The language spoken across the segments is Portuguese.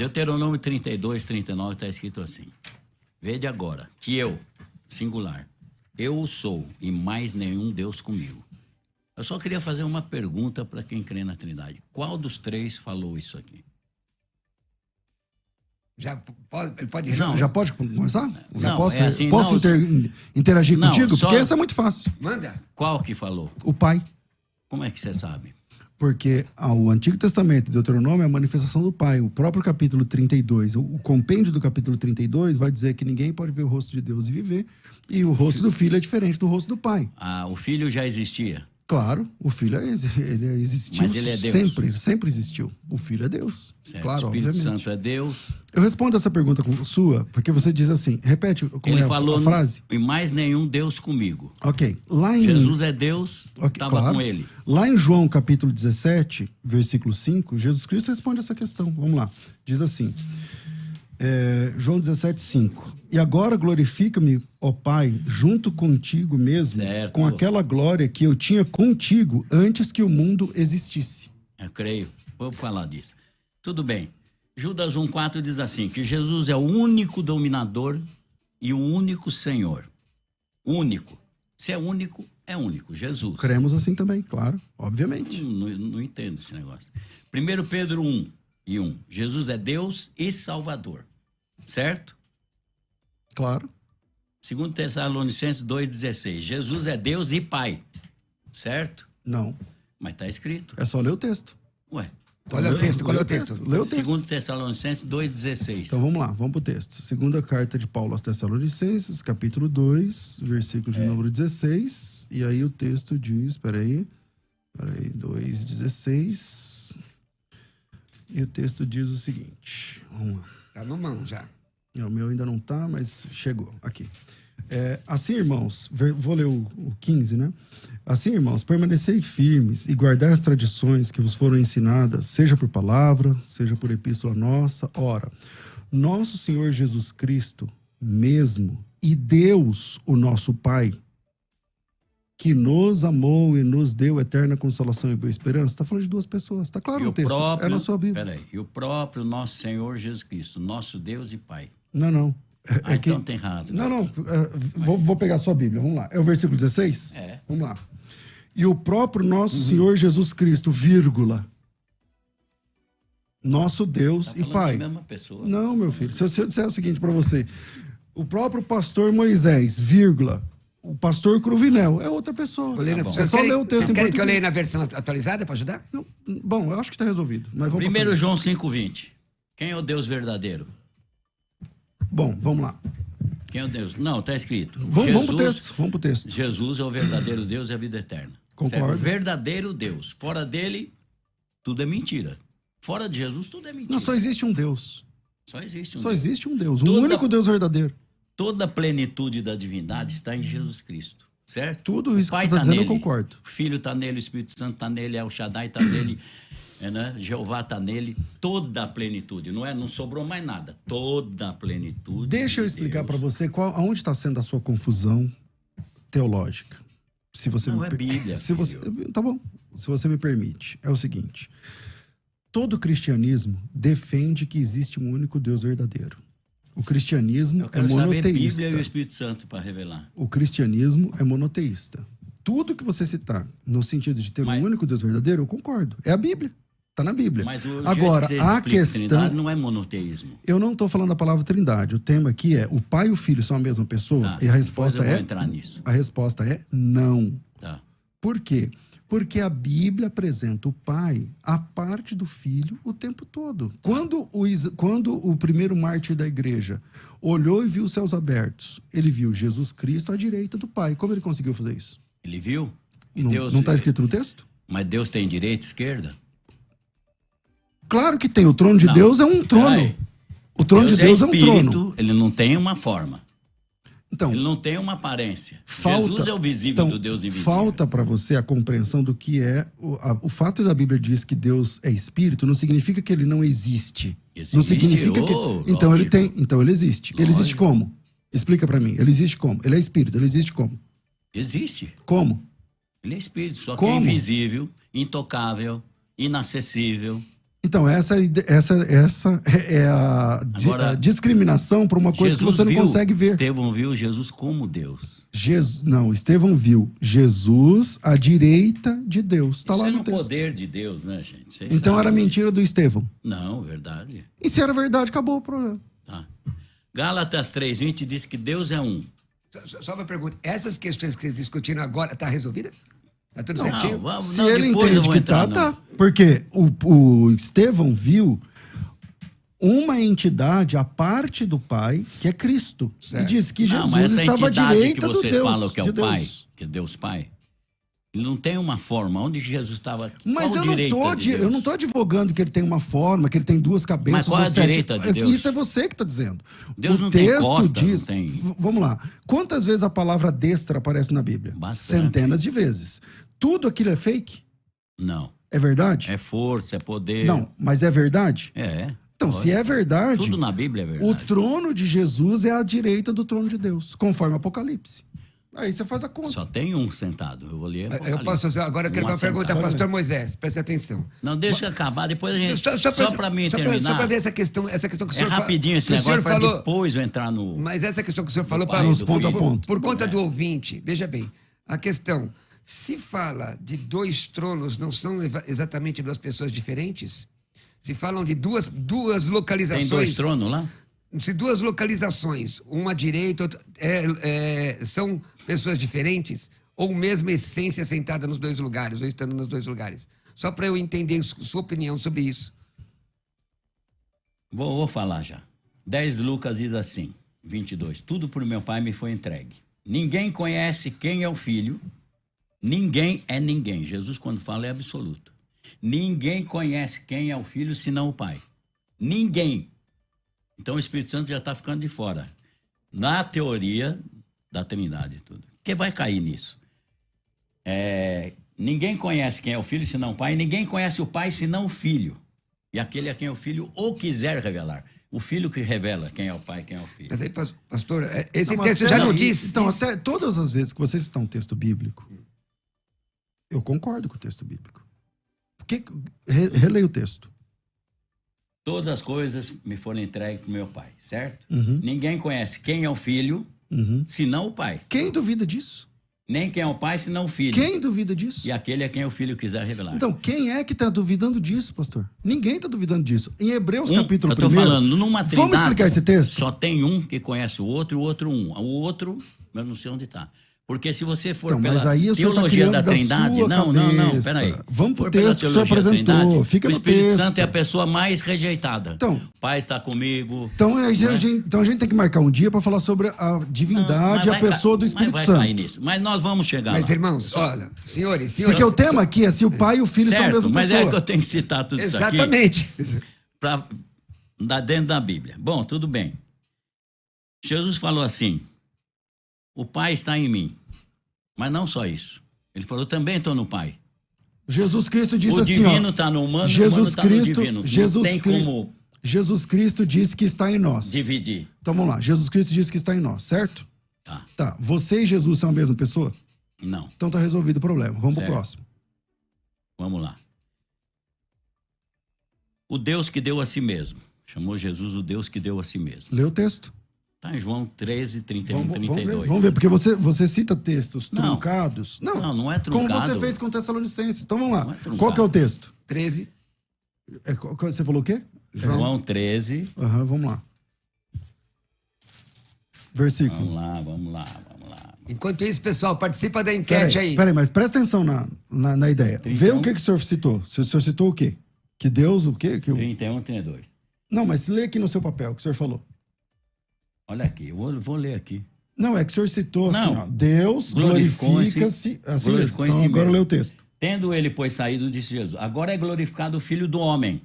Deuteronômio 32, 39 está escrito assim: vede agora que eu, singular, eu sou e mais nenhum Deus comigo. Eu só queria fazer uma pergunta para quem crê na Trindade. Qual dos três falou isso aqui? Já pode Já pode começar? Não, Posso, é assim, posso interagir não, contigo? só- Porque essa é muito fácil. Manda. Qual que falou? O Pai. Como é que você sabe? Porque o Antigo Testamento, Deuteronômio, é a manifestação do Pai. O próprio capítulo 32, o compêndio do capítulo 32 vai dizer que ninguém pode ver o rosto de Deus e viver, e o rosto do Filho é diferente do rosto do Pai. Ah, o filho já existia. Claro, o Filho ele existiu. Mas ele é Deus. Sempre existiu. O Filho é Deus. Certo? Claro, o Espírito obviamente. Santo é Deus. Eu respondo essa pergunta sua, porque você diz assim, repete como Ele é falou, a frase. e mais nenhum Deus comigo. Ok, lá em... Jesus é Deus, Ok, estava claro. com ele. Lá em João capítulo 17, versículo 5, Jesus Cristo responde essa questão. Vamos lá. Diz assim, João 17, 5. E agora glorifica-me, ó Pai, junto contigo mesmo, Certo. com aquela glória que eu tinha contigo antes que o mundo existisse. Eu creio. Vou falar disso. Tudo bem. Judas 1,4 diz assim, que Jesus é o único dominador e o único Senhor. Único. Se é único, é único. Jesus. Cremos assim também, claro, obviamente. Não entendo esse negócio. 1 Pedro 1:1. Jesus é Deus e Salvador. Certo? Claro. 2 Tessalonicenses 2,16. Jesus é Deus e Pai. Certo? Não. Mas está escrito. É só ler o texto. Ué. Qual é o texto? Qual é o texto? Lê o texto. 2 Tessalonicenses 2,16. Então vamos lá, vamos pro texto. Segunda carta de Paulo aos Tessalonicenses, capítulo 2, versículo de número 16. E aí o texto diz, peraí, 2,16. E o texto diz o seguinte, vamos lá. Tá na mão já. O meu ainda não tá, mas chegou aqui. Assim, irmãos, vou ler o 15, né? Assim, irmãos, permanecei firmes e guardai as tradições que vos foram ensinadas, seja por palavra, seja por epístola nossa. Ora, nosso Senhor Jesus Cristo mesmo e Deus, o nosso Pai, que nos amou e nos deu eterna consolação e boa esperança. Está falando de duas pessoas, está claro no texto. É na sua Bíblia. Peraí, e o próprio nosso Senhor Jesus Cristo, nosso Deus e Pai. Não. Então tem razão. Não. Vou pegar a sua Bíblia, vamos lá. É o versículo 16? Vamos lá. E o próprio nosso Senhor Jesus Cristo, vírgula, nosso Deus e Pai. Da mesma pessoa. Não, meu filho. Se eu disser o seguinte para você, o próprio pastor Moisés, vírgula, o pastor Cruvinel, é outra pessoa. É só ler o texto Vocês em querem português. que eu leia na versão atualizada para ajudar? Não, bom, eu acho que está resolvido. Mas vamos 1 João 5,20. Quem é o Deus verdadeiro? Bom, vamos lá. Quem é o Deus? Não, está escrito. Vamos pro texto. Jesus é o verdadeiro Deus e a vida eterna. Concordo. Certo? Verdadeiro Deus. Fora dele, tudo é mentira. Fora de Jesus, tudo é mentira. Não, só existe um Deus. Só existe um Só Deus. existe um Deus. Um Toda- único Deus verdadeiro. Toda a plenitude da divindade está em Jesus Cristo. Certo? Tudo isso O Pai que você está tá dizendo, eu nele, concordo. O Filho está nele, o Espírito Santo está nele, El Shaddai está nele, né? Jeová está nele. Toda a plenitude. Não sobrou mais nada. Toda a plenitude. Deixa eu de explicar Deus. para você aonde está sendo a sua confusão teológica. Se você Não, me é per- Bíblia, Se você, filho. tá bom. Se você me permite, é o seguinte: todo cristianismo defende que existe um único Deus verdadeiro. O cristianismo Eu é quero saber monoteísta. Bíblia e o Espírito Santo para revelar. O cristianismo é monoteísta. Tudo que você citar no sentido de ter um único Deus verdadeiro, eu concordo. É a Bíblia. Está na Bíblia. Mas o Agora, jeito que você a explica questão... Trindade não é monoteísmo. Eu não estou falando da palavra trindade. O tema aqui é o pai e o filho são a mesma pessoa? E a resposta depois eu vou entrar nisso. A resposta é não. Tá. Por quê? Porque a Bíblia apresenta o pai a parte do filho o tempo todo. Quando o primeiro mártir da igreja olhou e viu os céus abertos, ele viu Jesus Cristo à direita do pai. Como ele conseguiu fazer isso? Ele viu? E Não Deus, está escrito no texto? Mas Deus tem direita e esquerda? Claro que tem. O trono de Não. Deus é um trono. Peraí. O trono de Deus é um espírito, trono. Ele não tem uma forma. Então, Ele não tem uma aparência. Jesus é o visível do Deus invisível. Falta para você a compreensão do que é... O fato da Bíblia diz que Deus é espírito não significa que ele não existe. Existe, Não significa que... Então ele tem... Então ele existe. Ele existe como? Explica para mim. Ele existe como? Ele é espírito. Ele existe como? Existe. Como? Ele é espírito, só que Como? é invisível, intocável, inacessível. Então, essa é Agora, a discriminação por uma coisa que você não consegue ver. Estevão viu Jesus como Deus. Não, Estevão viu Jesus à direita de Deus. Está Isso lá é no no texto. poder de Deus, né, gente? Vocês Então sabem era disso. mentira do Estevão. Não, verdade. E se era verdade, acabou o problema. Tá. Gálatas 3:20 diz que Deus é um. Só uma pergunta. Essas questões que vocês discutiram agora, tá resolvida? Tá tudo Não, certinho? vamos, Se não, ele depois eu entende vou que entrar tá, no- tá. Porque o Estevão viu uma entidade à parte do Pai, que é Cristo. Certo. E diz que Não, Jesus mas essa estava à entidade direita que do vocês Deus. falam que é de o Pai, Deus. que é Deus Pai, ele não tem uma forma. Onde Jesus estava? Mas qual eu direita não, de Deus? eu não tô advogando que ele tem uma forma, que ele tem duas cabeças. Mas qual é a ou sete- direita de Deus? Isso é você que está dizendo. Deus o não tem texto costa, diz. não tem- Vamos lá. Quantas vezes a palavra destra aparece na Bíblia? Bastante. Centenas de vezes. Tudo aquilo é fake? Não. É verdade? É força, é poder. Não, mas é verdade? É. Então, se é verdade, Tudo na Bíblia é o verdade. trono de Jesus é à direita do trono de Deus, conforme Apocalipse. Aí você faz a conta. Só tem um sentado. Eu vou ler. Eu Apocalipse. posso fazer. Agora eu quero Um uma pergunta assentado. ao pastor Moisés. Preste atenção. Não, deixa eu acabar, depois a gente. Só para mim Só terminar. para ver essa questão que o É senhor rapidinho esse que o senhor negócio para falou. depois eu entrar no. Mas essa questão que o senhor falou pai, para Nos ponto a ponto. Por conta Bom, do ouvinte, veja bem, a questão, se fala de dois tronos, não são exatamente duas pessoas diferentes? Se falam de duas localizações. Tem dois tronos lá? Se duas localizações, uma à direita, outra, são pessoas diferentes, ou mesma essência sentada nos dois lugares, ou estando nos dois lugares? Só para eu entender sua opinião sobre isso. Vou falar já. 10 Lucas diz assim, 22. Tudo por meu Pai me foi entregue. Ninguém conhece quem é o Filho. Ninguém é ninguém. Jesus, quando fala, é absoluto. Ninguém conhece quem é o Filho, senão o Pai. Ninguém. Então o Espírito Santo já está ficando de fora. Na teoria da Trindade e tudo. Quem vai cair nisso? Ninguém conhece quem é o Filho, senão o Pai. Ninguém conhece o Pai, senão o Filho. E aquele a quem o Filho ou quiser revelar. O Filho que revela quem é o Pai, quem é o Filho. Mas aí, pastor, esse Não, texto mas já até não aí, diz Então, isso? até todas as vezes que vocês citam um texto bíblico, eu concordo com o texto bíblico. Releia o texto. Todas as coisas me foram entregues para o meu Pai, certo? Uhum. Ninguém conhece quem é o Filho, Uhum. senão o Pai. Quem duvida disso? Nem quem é o Pai, senão o Filho. Quem duvida disso? E aquele a quem o Filho quiser revelar. Então, quem é que está duvidando disso, pastor? Ninguém está duvidando disso. Em Hebreus, capítulo eu estou 1. falando, numa trindade, Vamos explicar esse texto? só tem um que conhece o outro um. O outro, eu não sei onde está. Porque se você for Então, pela mas aí o senhor tá teologia criando da da Trindade... sua Não, cabeça. peraí. Vamos pro For pela texto que o senhor teologia da apresentou. Trindade, Fica o no Espírito texto. Santo é a pessoa mais rejeitada. Então, O Pai está comigo. então, a Não é? gente tem que marcar um dia para falar sobre a divindade e a pessoa do Espírito mas vai cair Santo. nisso. Mas nós vamos chegar Mas, lá. irmãos, olha, senhores... Porque o tema aqui é se o pai e o filho são a Certo, mesma mas pessoa. é que eu tenho que citar tudo isso aqui. Exatamente. Para dentro da Bíblia. Bom, tudo bem. Jesus falou assim: o Pai está em mim. Mas não só isso. Ele falou: também estou no Pai. Jesus Cristo disse O assim, divino ó, está no humano, o Jesus humano está no Cristo- divino. Jesus não tem Cri- como Jesus Cristo disse que está em nós. dividir. Então vamos lá. Jesus Cristo disse que está em nós, certo? Tá. Tá. Você e Jesus são a mesma pessoa? Não. Então tá resolvido o problema. Vamos Certo. pro próximo. Vamos lá. O Deus que deu a si mesmo. Chamou Jesus o Deus que deu a si mesmo. Lê o texto. Está em João 13, 31, Vamos 32. ver, porque você cita textos Não. truncados. Não é truncado. Como você fez com Tessalonicenses. Então vamos lá. Não é truncado. Qual que é o texto? 13. Você falou o quê? João 13. Aham, vamos lá. Versículo. Vamos lá. Enquanto isso, pessoal, participa da enquete aí. Peraí, mas presta atenção na ideia. 31. Vê o que o senhor citou. O senhor citou o quê? Que Deus, o quê? 31, 32. Não, mas lê aqui no seu papel o que o senhor falou. Olha aqui, eu vou ler aqui. Não, é que o senhor citou assim, Não. ó. Deus glorifica-se. Assim mesmo. glorificou em Então si agora mesmo. lê o texto. Tendo ele, pois, saído, disse Jesus: agora é glorificado o Filho do Homem.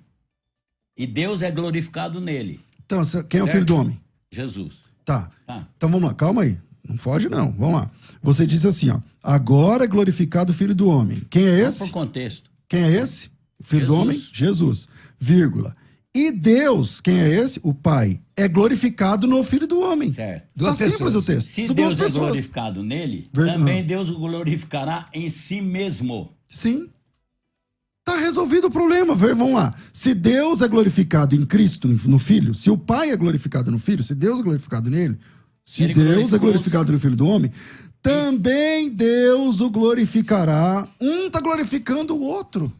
E Deus é glorificado nele. Então, quem é o Certo. filho do homem? Jesus. Tá. Tá. Então vamos lá, calma aí. Não foge, não. Vamos lá. Você disse assim, ó. Agora é glorificado o Filho do Homem. Quem é Vamos esse? por contexto. Quem é esse? O Filho do Jesus. Homem? Jesus. Vírgula. E Deus, quem é esse? O Pai. É glorificado no Filho do Homem. Certo. Duas Tá simples pessoas. o texto. Se São duas Deus é pessoas. glorificado nele, Verdade. também Deus o glorificará em si mesmo. Sim. Tá resolvido o problema. Vamos lá. Se Deus é glorificado em Cristo, no Filho, se o Pai é glorificado no Filho, se Deus é glorificado nele, se Ele Deus é glorificou glorificado no Filho do Homem, também Deus o glorificará. Um está glorificando o outro.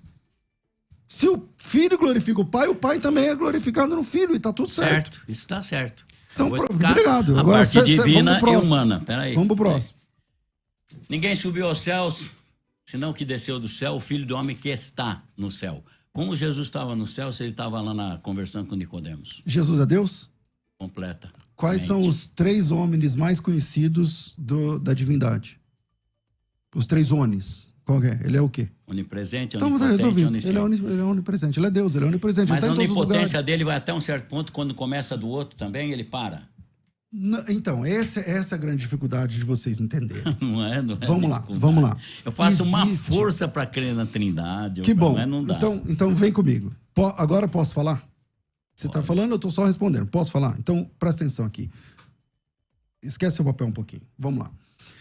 Se o Filho glorifica o Pai também é glorificado no Filho, e está tudo certo. Certo, isso está certo. Então, Eu vou explicar obrigado. A Agora, parte divina e humana. Peraí. Vamos pro próximo. Ninguém subiu aos céus, senão que desceu do céu, o Filho do Homem que está no céu. Como Jesus estava no céu, se ele estava lá conversando com Nicodemos? Jesus é Deus? Completa. Quais são os 3 homens mais conhecidos da divindade? Os 3 onis. Qual é? Ele é o quê? Onipresente, Então tá onipotente, resolvido. onisciente. Ele é onipresente. Ele é Deus, ele é onipresente. Mas ele a tá em todos os onipotência lugares. dele vai até um certo ponto, quando começa do outro também, ele para. Então, essa é a grande dificuldade de vocês entenderem. Não é? Vamos lá. Eu faço uma força para crer na Trindade. Que bom. Mas não dá. Então vem comigo. Agora posso falar? Você está falando, eu estou só respondendo. Posso falar? Então, presta atenção aqui. Esquece seu papel um pouquinho. Vamos lá.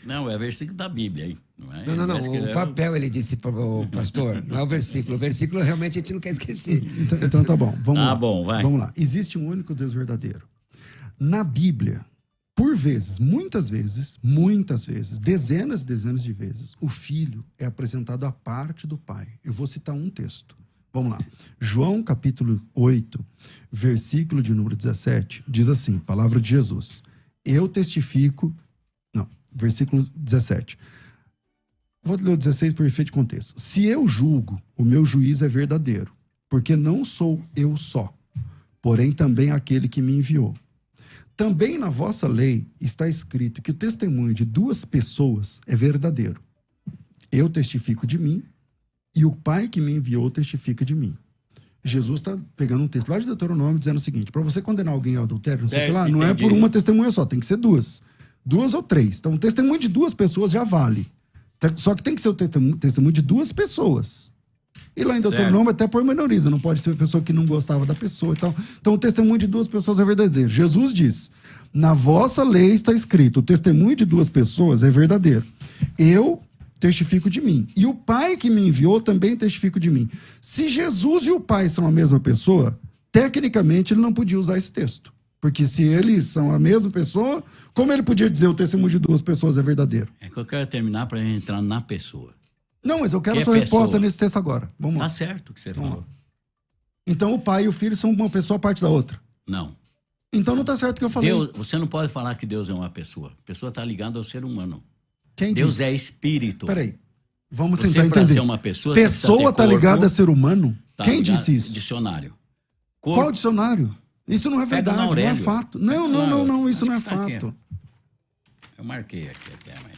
Não, é versículo da Bíblia aí. Não, é? Não. O papel, ele disse para o pastor, não é o versículo. O versículo realmente a gente não quer esquecer. Então tá bom. Vamos lá. Bom, vai. Vamos lá. Existe um único Deus verdadeiro. Na Bíblia, por vezes, muitas vezes, dezenas e dezenas de vezes, o Filho é apresentado à parte do Pai. Eu vou citar um texto. Vamos lá. João, capítulo 8, versículo de número 17, diz assim, palavra de Jesus. Eu testifico... Não, versículo 17. Vou ler o 16 por efeito de contexto. Se eu julgo, o meu juízo é verdadeiro, porque não sou eu só, porém também aquele que me enviou. Também na vossa lei está escrito que o testemunho de 2 pessoas é verdadeiro. Eu testifico de mim e o Pai que me enviou testifica de mim. Jesus está pegando um texto lá de Deuteronômio dizendo o seguinte, para você condenar alguém ao adultério, não sei o que lá, não é por uma testemunha só, tem que ser 2. 2 ou 3. Então, o testemunho de 2 pessoas já vale. Só que tem que ser o testemunho de 2 pessoas. E lá em Deuteronômio até pormenoriza, não pode ser uma pessoa que não gostava da pessoa e tal. Então, o testemunho de 2 pessoas é verdadeiro. Jesus diz, na vossa lei está escrito, o testemunho de 2 pessoas é verdadeiro. Eu testifico de mim. E o Pai que me enviou também testifica de mim. Se Jesus e o Pai são a mesma pessoa, tecnicamente ele não podia usar esse texto. Porque se eles são a mesma pessoa, como ele podia dizer o testemunho de 2 pessoas é verdadeiro? É que eu quero terminar para entrar na pessoa. Não, mas eu quero a sua resposta nesse texto agora. Vamos lá. Tá certo o que você falou. Então o pai e o filho são uma pessoa à parte da outra? Não. Então não tá certo o que eu falei. Você não pode falar que Deus é uma pessoa. A pessoa está ligada ao ser humano. Quem Deus disse? é espírito. Peraí, vamos Você, tentar para entender. ser uma pessoa, Pessoa está ligada a ser humano? Tá Quem ligado? disse isso? Dicionário. Qual dicionário? Isso não é Pega verdade, no não é Aurélio. fato. Não, isso acho não é que tá aqui. fato. Eu marquei aqui até, mas...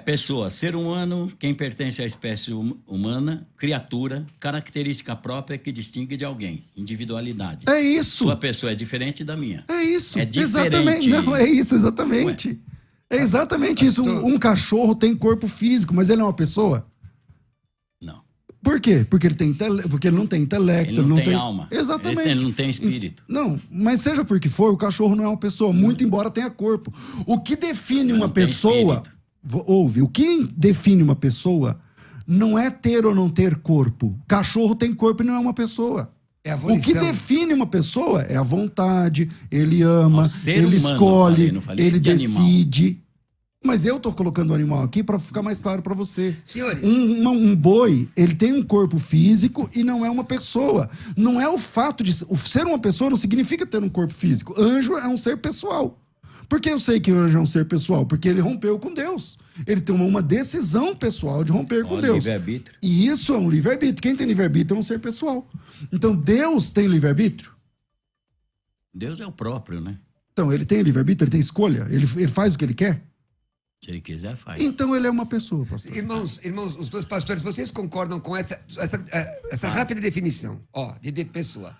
pessoa, ser humano, quem pertence à espécie humana, criatura, característica própria que distingue de alguém, individualidade. É isso. Sua pessoa é diferente da minha. É isso. É diferente. Exatamente. Não, é isso, exatamente. Ué. É exatamente isso. Um cachorro tem corpo físico, mas ele é uma pessoa? Não. Por quê? Porque porque ele não tem intelecto. Ele não tem alma. Exatamente. Ele não tem espírito. Não, mas seja por que for, o cachorro não é uma pessoa, muito embora tenha corpo. O que define uma pessoa... Ouve, o que define uma pessoa não é ter ou não ter corpo. Cachorro tem corpo e não é uma pessoa. É a O que volição. define uma pessoa é a vontade, ele ama, ser ele humano, escolhe, não falei ele de animal. decide. Mas eu tô colocando o animal aqui para ficar mais claro para você. Senhores, Um boi, ele tem um corpo físico e não é uma pessoa. Não é o fato de ser uma pessoa não significa ter um corpo físico. Anjo é um ser pessoal. Por que eu sei que o anjo é um ser pessoal? Porque ele rompeu com Deus. Ele tomou uma decisão pessoal de romper com Deus. Livre-arbítrio. E isso é um livre-arbítrio. Quem tem livre-arbítrio é um ser pessoal. Então, Deus tem livre-arbítrio? Deus é o próprio, né? Então, ele tem livre-arbítrio, ele tem escolha, ele faz o que ele quer? Se ele quiser, faz. Então, ele é uma pessoa, pastor. irmãos, os 2 pastores, vocês concordam com essa rápida definição, de pessoa?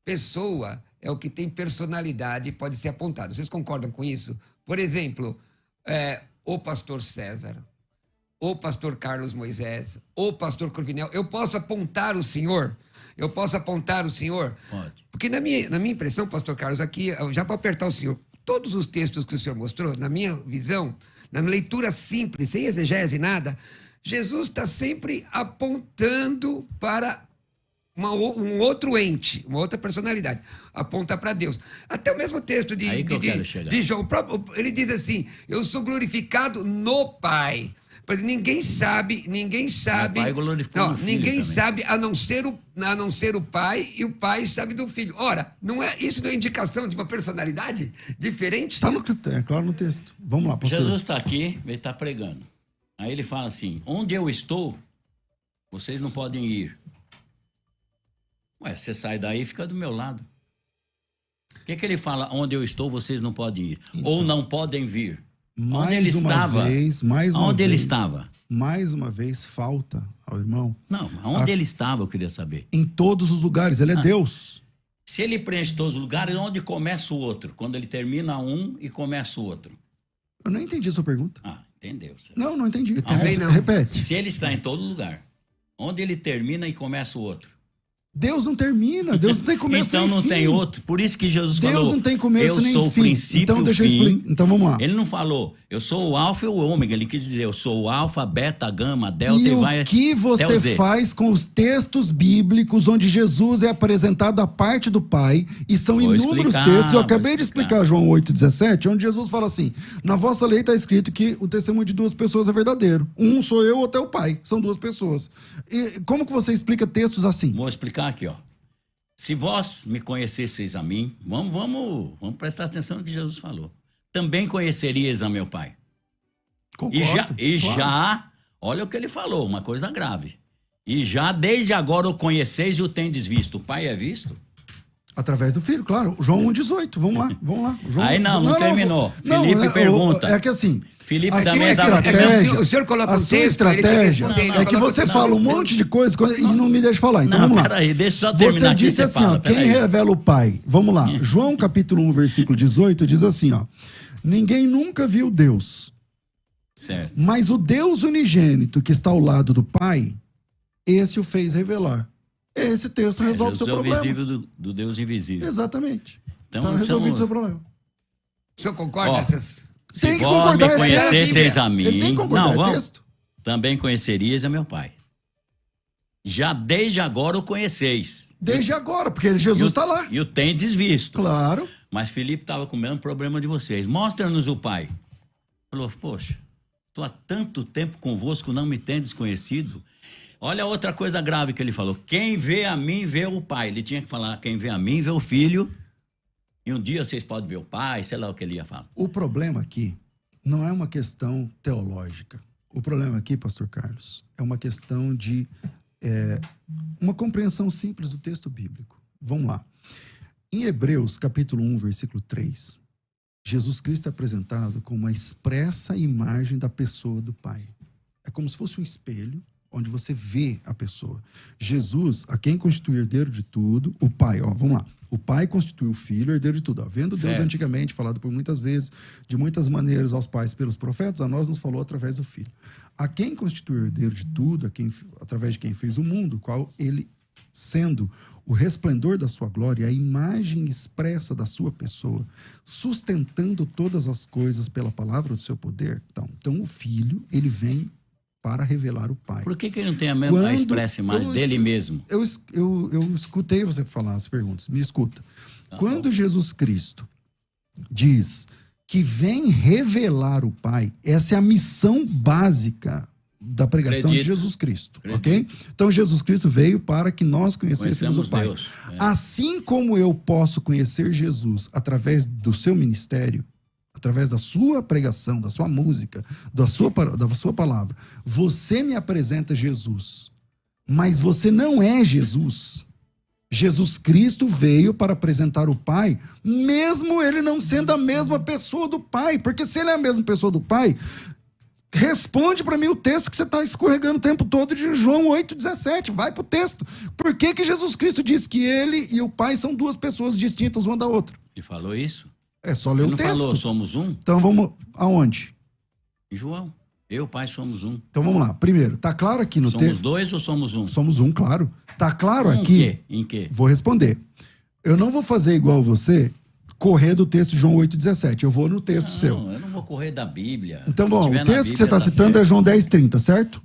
Pessoa é o que tem personalidade e pode ser apontado. Vocês concordam com isso? Por exemplo, o pastor César, o pastor Carlos Moisés, o pastor Corvinel. Eu posso apontar o senhor? Eu posso apontar o senhor? Pode. Porque na minha impressão, pastor Carlos, aqui, já para apertar o senhor, todos os textos que o senhor mostrou, na minha visão, na leitura simples, sem exegese, nada, Jesus está sempre apontando para um outro ente, uma outra personalidade. Aponta para Deus. Até o mesmo texto Aí que eu quero chegar. de João, ele diz assim, eu sou glorificado no Pai. Mas ninguém sabe, O Pai glorificou no Filho ninguém também. sabe a não ser o Pai, e o Pai sabe do Filho. Ora, isso não é indicação de uma personalidade diferente? Está claro no texto. Vamos lá, pastor. Jesus está aqui, ele está pregando. Aí ele fala assim, onde eu estou, vocês não podem ir. Ué, você sai daí e fica do meu lado. O que ele fala? Onde eu estou, vocês não podem ir. Então, ou não podem vir. Mais onde ele uma estava? vez, mais uma Onde vez, ele estava? Mais uma vez, falta ao irmão. Não, onde ele estava, eu queria saber. Em todos os lugares, ele é Deus. Se ele preenche todos os lugares, onde começa o outro? Quando ele termina um e começa o outro. Eu não entendi a sua pergunta. Ah, entendeu. Certo? Não entendi. Eu também não. Repete. Se ele está em todo lugar, onde ele termina e começa o outro? Deus não termina, Deus não tem começo Então nem não fim. tem outro. Por isso que Jesus Deus falou, não tem começo eu nem sou o fim. princípio Então e o deixa eu fim. explicar. Então vamos lá. Ele não falou, eu sou o alfa e o ômega. Ele quis dizer, eu sou o alfa, beta, gama, delta E e vai o que até o você Z. faz com os textos bíblicos onde Jesus é apresentado à parte do Pai, e são Vou inúmeros explicar, textos, eu vou acabei de explicar. explicar João 8,17, onde Jesus fala assim, na vossa lei está escrito que o testemunho de duas pessoas é verdadeiro. Um sou eu, outro é o Pai. São duas pessoas. E como que você explica textos assim? Vou explicar aqui, ó. Se vós me conhecesseis a mim, vamos prestar atenção no que Jesus falou. Também conhecerias a meu Pai. Concordo, claro. Já, olha o que ele falou, uma coisa grave. E já desde agora o conheceis e o tendes visto. O Pai é visto? Através do Filho, claro. João 1,18. Vamos lá. João... Aí não terminou. Não, Felipe pergunta. É que assim... Felipe a também sua dava- estratégia, O senhor coloca a um sua texto, ele tem que estratégia responder, ele é que coloca- você não, fala um não, monte de coisa e não me deixa falar. Então Não, vamos lá. peraí, deixa eu só terminar Você aqui, disse você assim, fala, ó, quem peraí. revela o Pai? Vamos lá. João capítulo 1, versículo 18 diz assim, ó. Ninguém nunca viu Deus, Certo. mas o Deus unigênito que está ao lado do Pai, esse o fez revelar. Esse texto resolve o seu Jesus é o problema. visível do Deus invisível. Exatamente. Então, Está resolvido o seu problema. O senhor concorda? Ó, Essas... Se Tem que vós concordar, me é conhecesseis a mim, Ele tem que concordar, não, é vamos, texto. também conhecerias a meu Pai. Já desde agora o conheceis. Desde agora, porque Jesus está lá. E o tendes visto. Claro. Mas Felipe estava com o mesmo problema de vocês. Mostra-nos o Pai. Falou, poxa, estou há tanto tempo convosco, não me tendes conhecido. Olha outra coisa grave que ele falou. Quem vê a mim, vê o Pai. Ele tinha que falar, quem vê a mim, vê o Filho. E um dia vocês podem ver o Pai, sei lá o que ele ia falar. O problema aqui não é uma questão teológica. O problema aqui, pastor Carlos, é uma questão de uma compreensão simples do texto bíblico. Vamos lá. Em Hebreus, capítulo 1, versículo 3, Jesus Cristo é apresentado como uma expressa imagem da pessoa do Pai. É como se fosse um espelho onde você vê a pessoa. Jesus, a quem constitui herdeiro de tudo, o Pai, ó, vamos lá. O Pai constitui o Filho, herdeiro de tudo. Ó, vendo Deus Certo. antigamente, falado por muitas vezes, de muitas maneiras aos pais pelos profetas, a nós nos falou através do Filho. A quem constitui herdeiro de tudo, através de quem fez o mundo, qual ele, sendo o resplendor da sua glória, a imagem expressa da sua pessoa, sustentando todas as coisas pela palavra do seu poder. Então o Filho, ele vem para revelar o Pai. Por que ele não tem a mesma expressa imagem dele mesmo? Eu escutei você falar as perguntas, me escuta. Tá Quando bom. Jesus Cristo diz que vem revelar o Pai, essa é a missão básica da pregação Acredito. de Jesus Cristo, Acredito. ok? Então Jesus Cristo veio para que nós conhecêssemos Conhecemos o Pai. Deus. Assim como eu posso conhecer Jesus através do seu ministério, através da sua pregação, da sua música, da sua palavra, você me apresenta Jesus, mas você não é Jesus. Jesus Cristo veio para apresentar o Pai, mesmo ele não sendo a mesma pessoa do Pai, porque se ele é a mesma pessoa do Pai, responde para mim o texto que você está escorregando o tempo todo de João 8,17. Vai para o texto. Por que que Jesus Cristo diz que ele e o Pai são duas pessoas distintas uma da outra? Ele falou isso? É só ler Ele o não texto. falou, somos um? Então vamos aonde? João, eu e o Pai somos um. Então vamos lá. Primeiro, tá claro aqui no Somos texto. dois ou somos um? Somos um, claro. Tá claro Um aqui. quê? Em quê? Vou responder. Eu não vou fazer igual você, correr do texto de João 8,17. Eu vou no texto seu. Não, eu não vou correr da Bíblia. Então, Se bom, tiver o na texto que você Bíblia, está citando certo. é João 10,30, certo?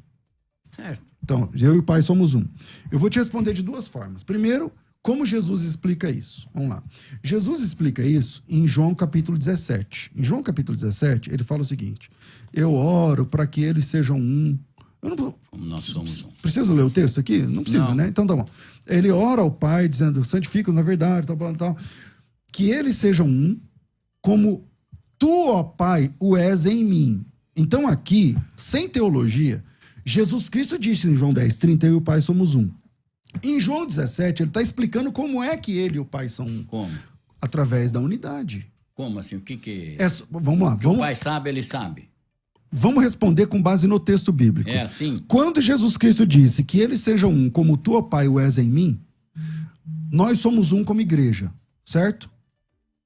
Certo. Então, eu e o Pai somos um. Eu vou te responder de duas formas. Primeiro, como Jesus explica isso? Vamos lá. Jesus explica isso em João capítulo 17. Em João capítulo 17, ele fala o seguinte: eu oro para que eles sejam um. Eu não Como nós somos um. Preciso ler o texto aqui? Não precisa, Não. né? Então tá bom. Ele ora ao Pai, dizendo: santifica-os na verdade, tal. Que eles sejam um, como tu, ó Pai, o és em mim. Então aqui, sem teologia, Jesus Cristo disse em João 10:30, eu e o Pai somos um. Em João 17, ele está explicando como é que ele e o Pai são um. Como? Através da unidade. Como assim? O que Vamos lá, o pai sabe, ele sabe. vamos responder com base no texto bíblico. É assim? Quando Jesus Cristo disse que eles sejam um, como tu, ó Pai, o és em mim, nós somos um como igreja, certo?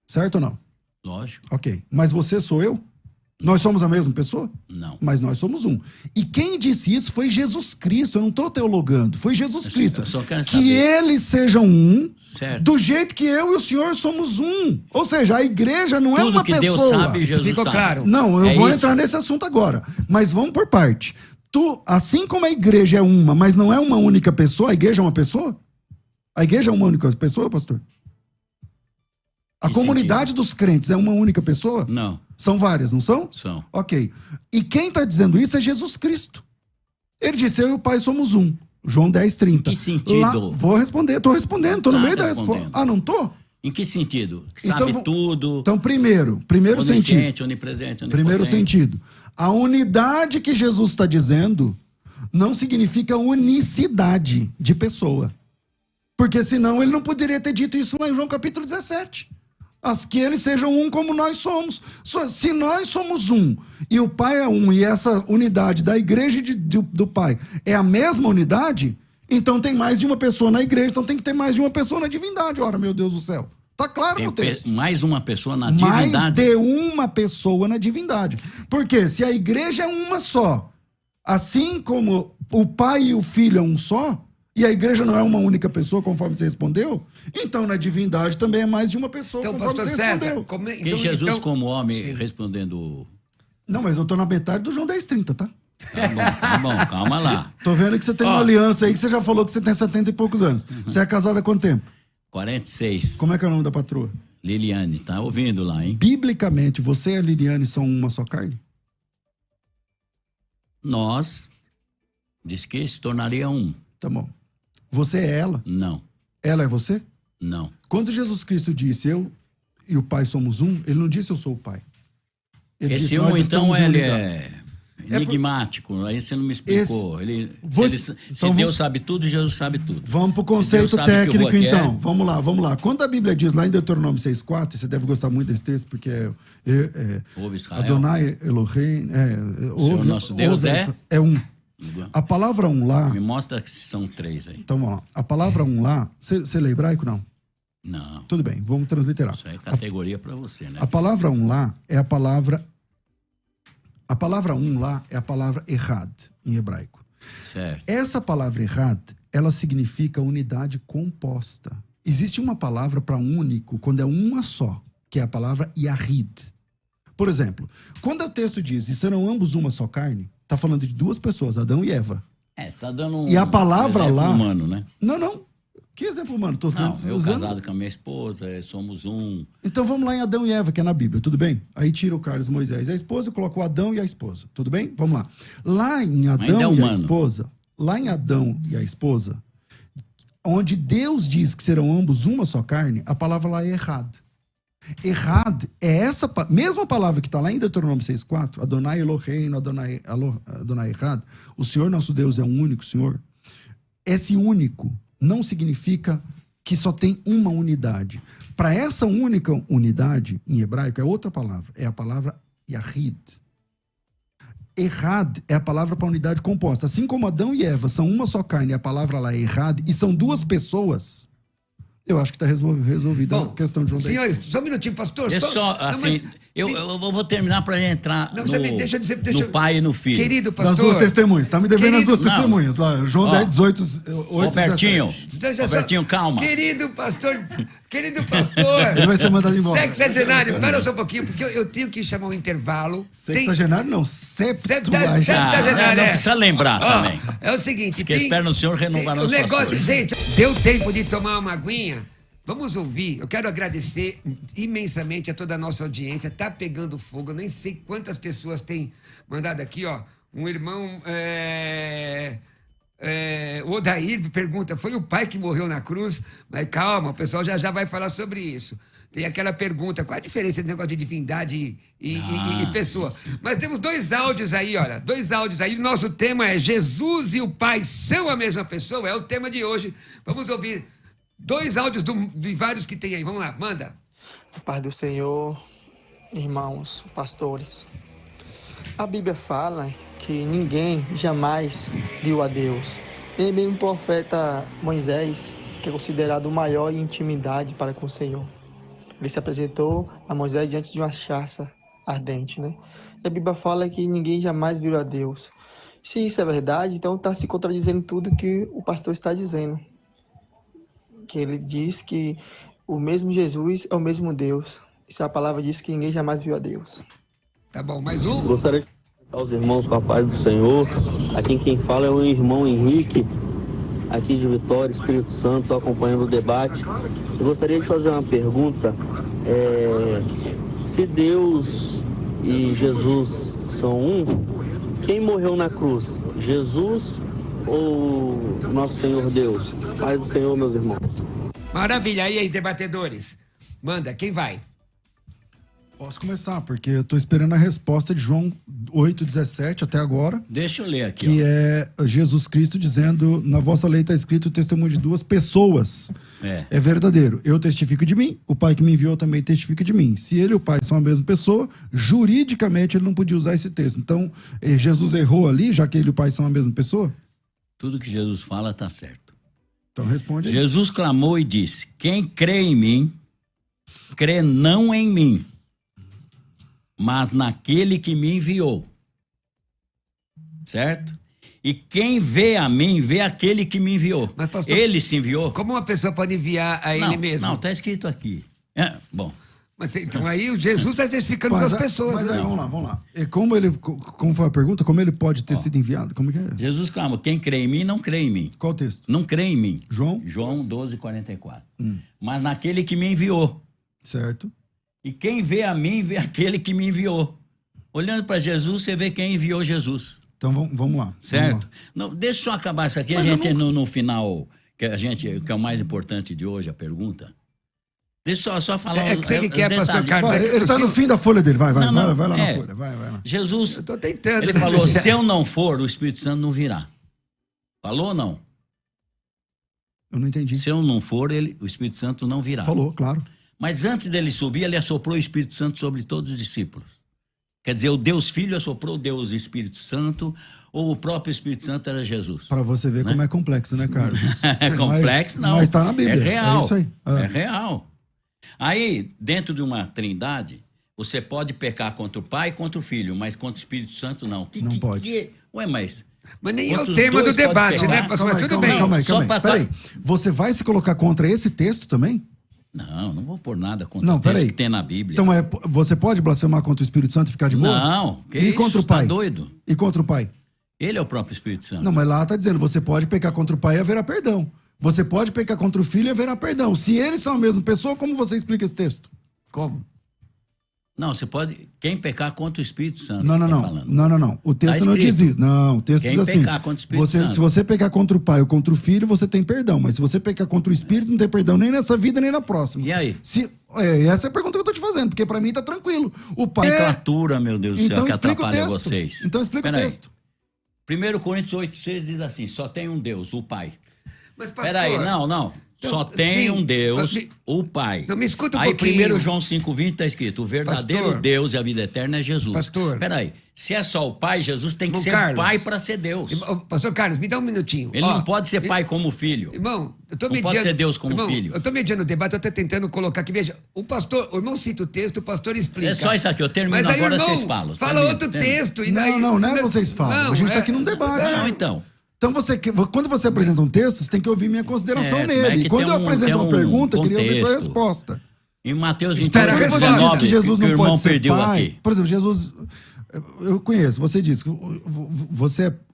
Certo ou não? Lógico. Ok. Mas você sou eu? Nós somos a mesma pessoa? Não. Mas nós somos um. E quem disse isso foi Jesus Cristo. Eu não estou teologando. Foi Jesus Cristo. Eu só quero que saber. eles sejam um, Certo. do jeito que eu e o Senhor somos um. Ou seja, a igreja não é Tudo uma que pessoa. Deus sabe, Isso Jesus ficou sabe. claro. Não, eu É vou isso. entrar nesse assunto agora. Mas vamos por parte. Assim como a igreja é uma, mas não é uma única pessoa, a igreja é uma pessoa? A igreja é uma única pessoa, pastor? A Que comunidade dos crentes é uma única pessoa? Não, São várias, não são? são. Ok. E quem está dizendo isso é Jesus Cristo. Ele disse, eu e o Pai somos um. João 10:30. Que sentido? Vou responder, estou respondendo, estou no Tá meio da respondendo. resposta. Ah, não estou? Em que sentido? Então, Sabe tudo, Então, primeiro sentido. onisciente, onipresente, Primeiro onipotente. sentido. A unidade que Jesus está dizendo não significa unicidade de pessoa. Porque senão ele não poderia ter dito isso lá em João capítulo 17. Que eles sejam um como nós somos. Se nós somos um e o Pai é um, e essa unidade da igreja do Pai é a mesma unidade, então tem mais de uma pessoa na igreja, então tem que ter mais de uma pessoa na divindade. Ora, meu Deus do céu. Tá claro Tem no texto. mais uma pessoa na Mais divindade. de uma pessoa na divindade. Porque se a igreja é uma só, assim como o Pai e o Filho é um só, e a igreja não é uma única pessoa, conforme você respondeu, então na divindade também é mais de uma pessoa, Então, conforme pastor você César, respondeu. Que Jesus, então- como homem, Sim. respondendo... Não, mas eu tô na metade do João 10:30, tá? Tá bom, calma lá. Tô vendo que você tem uma Ó. aliança aí, que você já falou que você tem 70 e poucos anos. Você é casada há quanto tempo? 46. Como é que é o nome da patroa? Liliane, tá ouvindo lá, hein? Biblicamente, você e a Liliane são uma só carne? Nós, diz que se tornaria um. Tá bom. Você é ela? Não, Ela é você? não. Quando Jesus Cristo disse, eu e o Pai somos um, ele não disse eu sou o Pai. Ele Esse disse, um, nós então, estamos em ele unidade. é enigmático. Aí você não me explicou. Se Então, Deus sabe tudo, Jesus sabe tudo. Vamos pro Se Deus conceito sabe que o técnico, Rua quer- então. Vamos lá. Quando a Bíblia diz lá em Deuteronômio 6:4, você deve gostar muito desse texto, porque Ouve Israel. Adonai Elohim, nosso Deus é um. A palavra um lá, Me mostra que são 3 aí. então vamos lá. A palavra um lá, você lê hebraico? Não. Não, Tudo bem, vamos transliterar. isso aí é categoria para você, né? A palavra um lá é a palavra. A palavra um lá é a palavra errad, em hebraico. Certo. Essa palavra errad, ela significa unidade composta. Existe uma palavra para único quando é uma só, que é a palavra yahid. Por exemplo, quando o texto diz, e serão ambos uma só carne, está falando de duas pessoas, Adão e Eva. Você está dando E a palavra exemplo lá- humano, né? Não. Que exemplo, mano? Tô Não, eu usando... casado com a minha esposa, somos um. Então vamos lá em Adão e Eva, que é na Bíblia, tudo bem? Aí tira o Carlos Moisés e a esposa, coloca o Adão e a esposa, tudo bem? Vamos lá. Lá em Ainda é Adão e a humano. esposa, onde Deus diz que serão ambos uma só carne, a palavra lá é errado. Errado é essa mesma palavra que está lá em Deuteronômio 6:4, Adonai Elohim, Adonai errado. O Senhor nosso Deus é um único Senhor. Esse único não significa que só tem uma unidade. Para essa única unidade, em hebraico, é outra palavra. É a palavra Yahid. Errad é a palavra para unidade composta. Assim como Adão e Eva são uma só carne, a palavra lá é Errad, e são duas pessoas, eu acho que está resolvida a questão de João 10. Senhores, só um minutinho, pastor. É só, Não, assim, mas- eu vou terminar para entrar Não, no, você me deixa dizer- no pai e no filho. Querido Das pastor. duas testemunhas. Está me devendo Querido- as duas Não. testemunhas. Lá, João Ó, 10, 18, 8, Robertinho, 17. Deixa só- Robertinho, calma. Querido pastor Querido pastor. Ele vai ser mandado embora. Sexagenário, pera só um pouquinho, porque eu tenho que chamar um intervalo. Sexagenário não, septuagenário. Septuagenário, Não precisa lembrar também. É o seguinte... Que esperam no Senhor renovarão o suas negócio, forças. gente, deu tempo de tomar uma aguinha? Vamos ouvir. Eu quero agradecer imensamente a toda a nossa audiência. Tá pegando fogo. Eu nem sei quantas pessoas têm mandado aqui, ó. Um irmão... o Odair pergunta, foi o pai que morreu na cruz? Mas calma, o pessoal já vai falar sobre isso. Tem aquela pergunta, qual a diferença entre negócio de divindade e pessoa? Sim. Mas temos 2 áudios aí, olha, 2 áudios aí. Nosso tema é Jesus e o Pai são a mesma pessoa, é o tema de hoje. Vamos ouvir 2 áudios de vários que tem aí. Vamos lá, manda. Paz do Senhor, irmãos, pastores. A Bíblia fala que ninguém jamais viu a Deus. Nem mesmo o profeta Moisés, que é considerado o maior em intimidade para com o Senhor. Ele se apresentou a Moisés diante de uma sarça ardente, né? E a Bíblia fala que ninguém jamais viu a Deus. Se isso é verdade, então está se contradizendo tudo que o pastor está dizendo. Que ele diz que o mesmo Jesus é o mesmo Deus. Isso a palavra diz que ninguém jamais viu a Deus. Tá bom, mais um? Gostaria de cumprimentar os irmãos com a paz do Senhor. Aqui quem fala é o irmão Henrique, aqui de Vitória, Espírito Santo, estou acompanhando o debate. Eu gostaria de fazer uma pergunta. Se Deus e Jesus são um, quem morreu na cruz? Jesus ou nosso Senhor Deus? Paz do Senhor, meus irmãos. Maravilha, e aí, debatedores? Manda, quem vai? Posso começar, porque eu tô esperando a resposta de João 8,17 até agora, Deixa eu ler aqui. que ó. é Jesus Cristo dizendo, na vossa lei está escrito o testemunho de 2 pessoas. É verdadeiro. Eu testifico de mim, o Pai que me enviou também testifica de mim. Se ele e o Pai são a mesma pessoa, juridicamente ele não podia usar esse texto. Então, Jesus errou ali, já que ele e o Pai são a mesma pessoa? Tudo que Jesus fala está certo. Então responde aí. Jesus clamou e disse, quem crê em mim, crê não em mim, mas naquele que me enviou. Certo? E quem vê a mim, vê aquele que me enviou. Mas, pastor, ele se enviou. Como uma pessoa pode enviar a ele mesmo? Não, está escrito aqui. Bom, Mas, então aí o Jesus está testificando para as pessoas, Mas né? aí, vamos lá. E como foi a pergunta? Como ele pode ter sido enviado? Como que é? Jesus clamou, quem crê em mim, não crê em mim. Qual o texto? Não crê em mim. João? João 12:44. Mas naquele que me enviou. Certo. E quem vê a mim, vê aquele que me enviou. Olhando para Jesus, você vê quem enviou Jesus. Então vamos lá. Certo? Vamos lá. Não, deixa eu só acabar isso aqui. Mas a eu gente, no final, que é o mais importante de hoje, a pergunta. Deixa eu só falar É que você que quer, os pastor detalhes. Carlos. Vai, ele tá no fim da folha dele. Vai lá na é. folha. Vai lá. Jesus, Eu tô tentando. ele falou, se eu não for, o Espírito Santo não virá. Falou ou não? Eu não entendi. Se eu não for, o Espírito Santo não virá. Falou, claro. Mas antes dele subir, ele assoprou o Espírito Santo sobre todos os discípulos. Quer dizer, o Deus Filho assoprou o Deus Espírito Santo, ou o próprio Espírito Santo era Jesus. Para você ver como é complexo, né, Carlos? É complexo, não. Mas tá na Bíblia. É real. É isso aí. É real. Aí, dentro de uma trindade, você pode pecar contra o Pai e contra o Filho, mas contra o Espírito Santo, não. Não pode. Ué, mas... Mas nem é Contra o os tema do dois pode debate, pecar. né, pastor? Mas tudo bem. Calma aí. Só pra- Peraí. Você vai se colocar contra esse texto também? Não vou pôr nada contra Não, o texto peraí. que tem na Bíblia. Então, você pode blasfemar contra o Espírito Santo e ficar de boa? Não, que E isso? contra o Tá Pai? doido? E contra o Pai? Ele é o próprio Espírito Santo. Não, mas lá tá dizendo, você pode pecar contra o Pai e haverá perdão. Você pode pecar contra o Filho e haverá perdão. Se eles são a mesma pessoa, como você explica esse texto? Como? Não, você pode... Quem pecar contra o Espírito Santo. Não. tá falando. Não. O texto Tá não escrito. diz isso. Não, o texto Quem diz assim. pecar contra o Espírito Santo. Se você pecar contra o Pai ou contra o Filho, você tem perdão. Mas se você pecar contra o Espírito, não tem perdão nem nessa vida, nem na próxima. E aí? Essa é a pergunta que eu tô te fazendo, porque pra mim tá tranquilo. O Pai Nomenclatura, meu Deus do céu, Então que explica o atrapalha texto. vocês. Então explica Peraí. o texto. 1 Coríntios 8,6 diz assim, só tem um Deus, o Pai. Mas, pastor... Peraí, não. Só tem sim, um Deus, mas o Pai. Não, me escuta um Aí pouquinho. 1 João 5,20 está escrito, o verdadeiro Pastor. Deus e a vida eterna é Jesus. Pastor. Peraí, se é só o Pai, Jesus tem que Irmão ser Carlos. Pai para ser Deus. Pastor Carlos, me dá um minutinho. Ele não pode ser pai como filho. Irmão, eu tô Não mediando... pode ser Deus como irmão, filho. Eu tô mediando o debate, eu tô tentando colocar aqui. Veja, o irmão cita o texto, o pastor explica. É só isso aqui, eu termino Mas aí, agora, irmão, vocês falam. Fala Termino, outro termino. texto. E daí, Não é vocês falam. A gente tá aqui num debate. Não, então. Então, quando você apresenta um texto, você tem que ouvir minha consideração nele. E quando eu apresento uma pergunta, eu queria ouvir sua resposta. Em Mateus 28, Espera, Quando você diz que Jesus não pode ser pai... aqui. Por exemplo, Jesus... Eu conheço, você diz que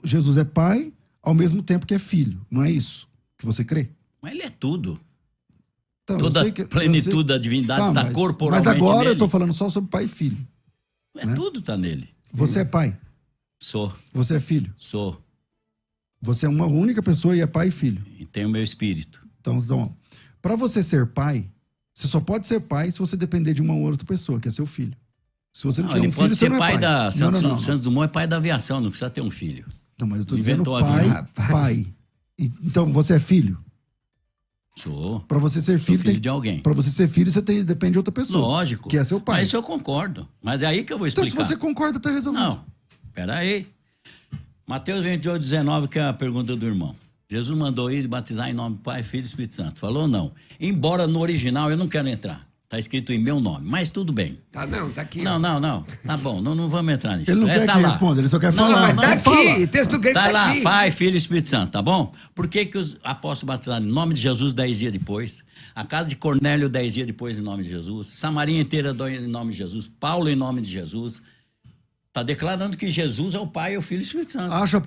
Jesus é pai ao mesmo tempo que é filho. Não é isso que você crê? Mas ele é tudo. Então, Toda a plenitude da divindade está corporalmente Mas agora nele. eu estou falando só sobre pai e filho. Né? Tudo está nele. Você é pai. Sou. Você é filho. Sou. Você é uma única pessoa e é pai e filho. E tenho meu espírito. Então para você ser pai, você só pode ser pai se você depender de uma outra pessoa, que é seu filho. Se você não tiver um filho, você não é pai. Não. Santos Dumont é pai da aviação, não precisa ter um filho. Não, mas eu estou dizendo Inventou a pai. Então você é filho? Sou. Para você ser filho, filho de alguém. Para você ser filho, você depende de outra pessoa. Lógico. Que é seu pai. Mas isso eu concordo. Mas é aí que eu vou explicar. Então, se você concorda, tá resolvido. Não, peraí. Mateus 28, 19, que é a pergunta do irmão. Jesus mandou ir batizar em nome do Pai, Filho e Espírito Santo. Falou não. Embora no original eu não quero entrar. Está escrito em meu nome, mas tudo bem. Tá aqui. Não. Tá bom, não vamos entrar nisso. Ele não quer tá que lá. responda, ele só quer falar. Tá aqui, o texto grego Tá lá, aqui. Pai, Filho e Espírito Santo, tá bom? Por que os apóstolos batizaram em nome de Jesus 10 dias depois? A casa de Cornélio 10 dias depois em nome de Jesus? Samaria inteira em nome de Jesus? Paulo em nome de Jesus? Está declarando que Jesus é o Pai, o Filho e o Espírito Santo. Acha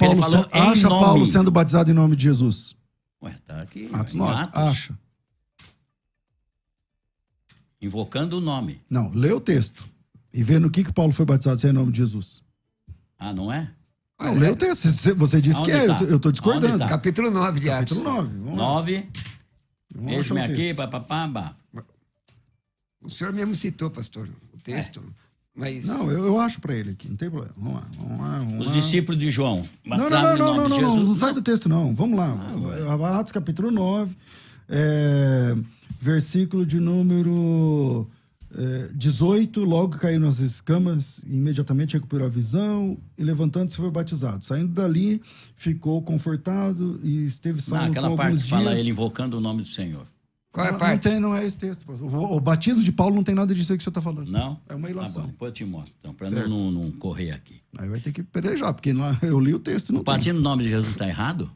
Paulo sendo batizado em nome de Jesus? Ué, tá aqui. Atos 9. Acha. Invocando o nome. Não, lê o texto. E vê no que Paulo foi batizado se é em nome de Jesus. Ah, não é? Não, lê o texto. Você disse que é, eu estou discordando. Tá? Capítulo 9 de Atos. Capítulo 9. Vamos lá. 9. Eis-me achar o aqui, texto. papapá. O senhor mesmo citou, pastor, o texto. Mas... Não, eu acho para ele aqui, não tem problema. Vamos lá. Os discípulos de João batizaram em nome de Jesus. Não sai do texto, não. Vamos lá. Atos capítulo 9, versículo de número 18. Logo caíram as escamas, imediatamente recuperou a visão e levantando-se foi batizado. Saindo dali, ficou confortado e esteve salvo por aquela parte alguns que dias. fala ele invocando o nome do Senhor. Qual é a parte? Não é esse texto. O batismo de Paulo não tem nada disso aí que o senhor está falando. Não? É uma ilação. Tá bom, depois eu te mostro, então, para Certo. não correr aqui. Aí vai ter que pelejar, porque eu li o texto e não O tem. batismo no nome de Jesus está errado?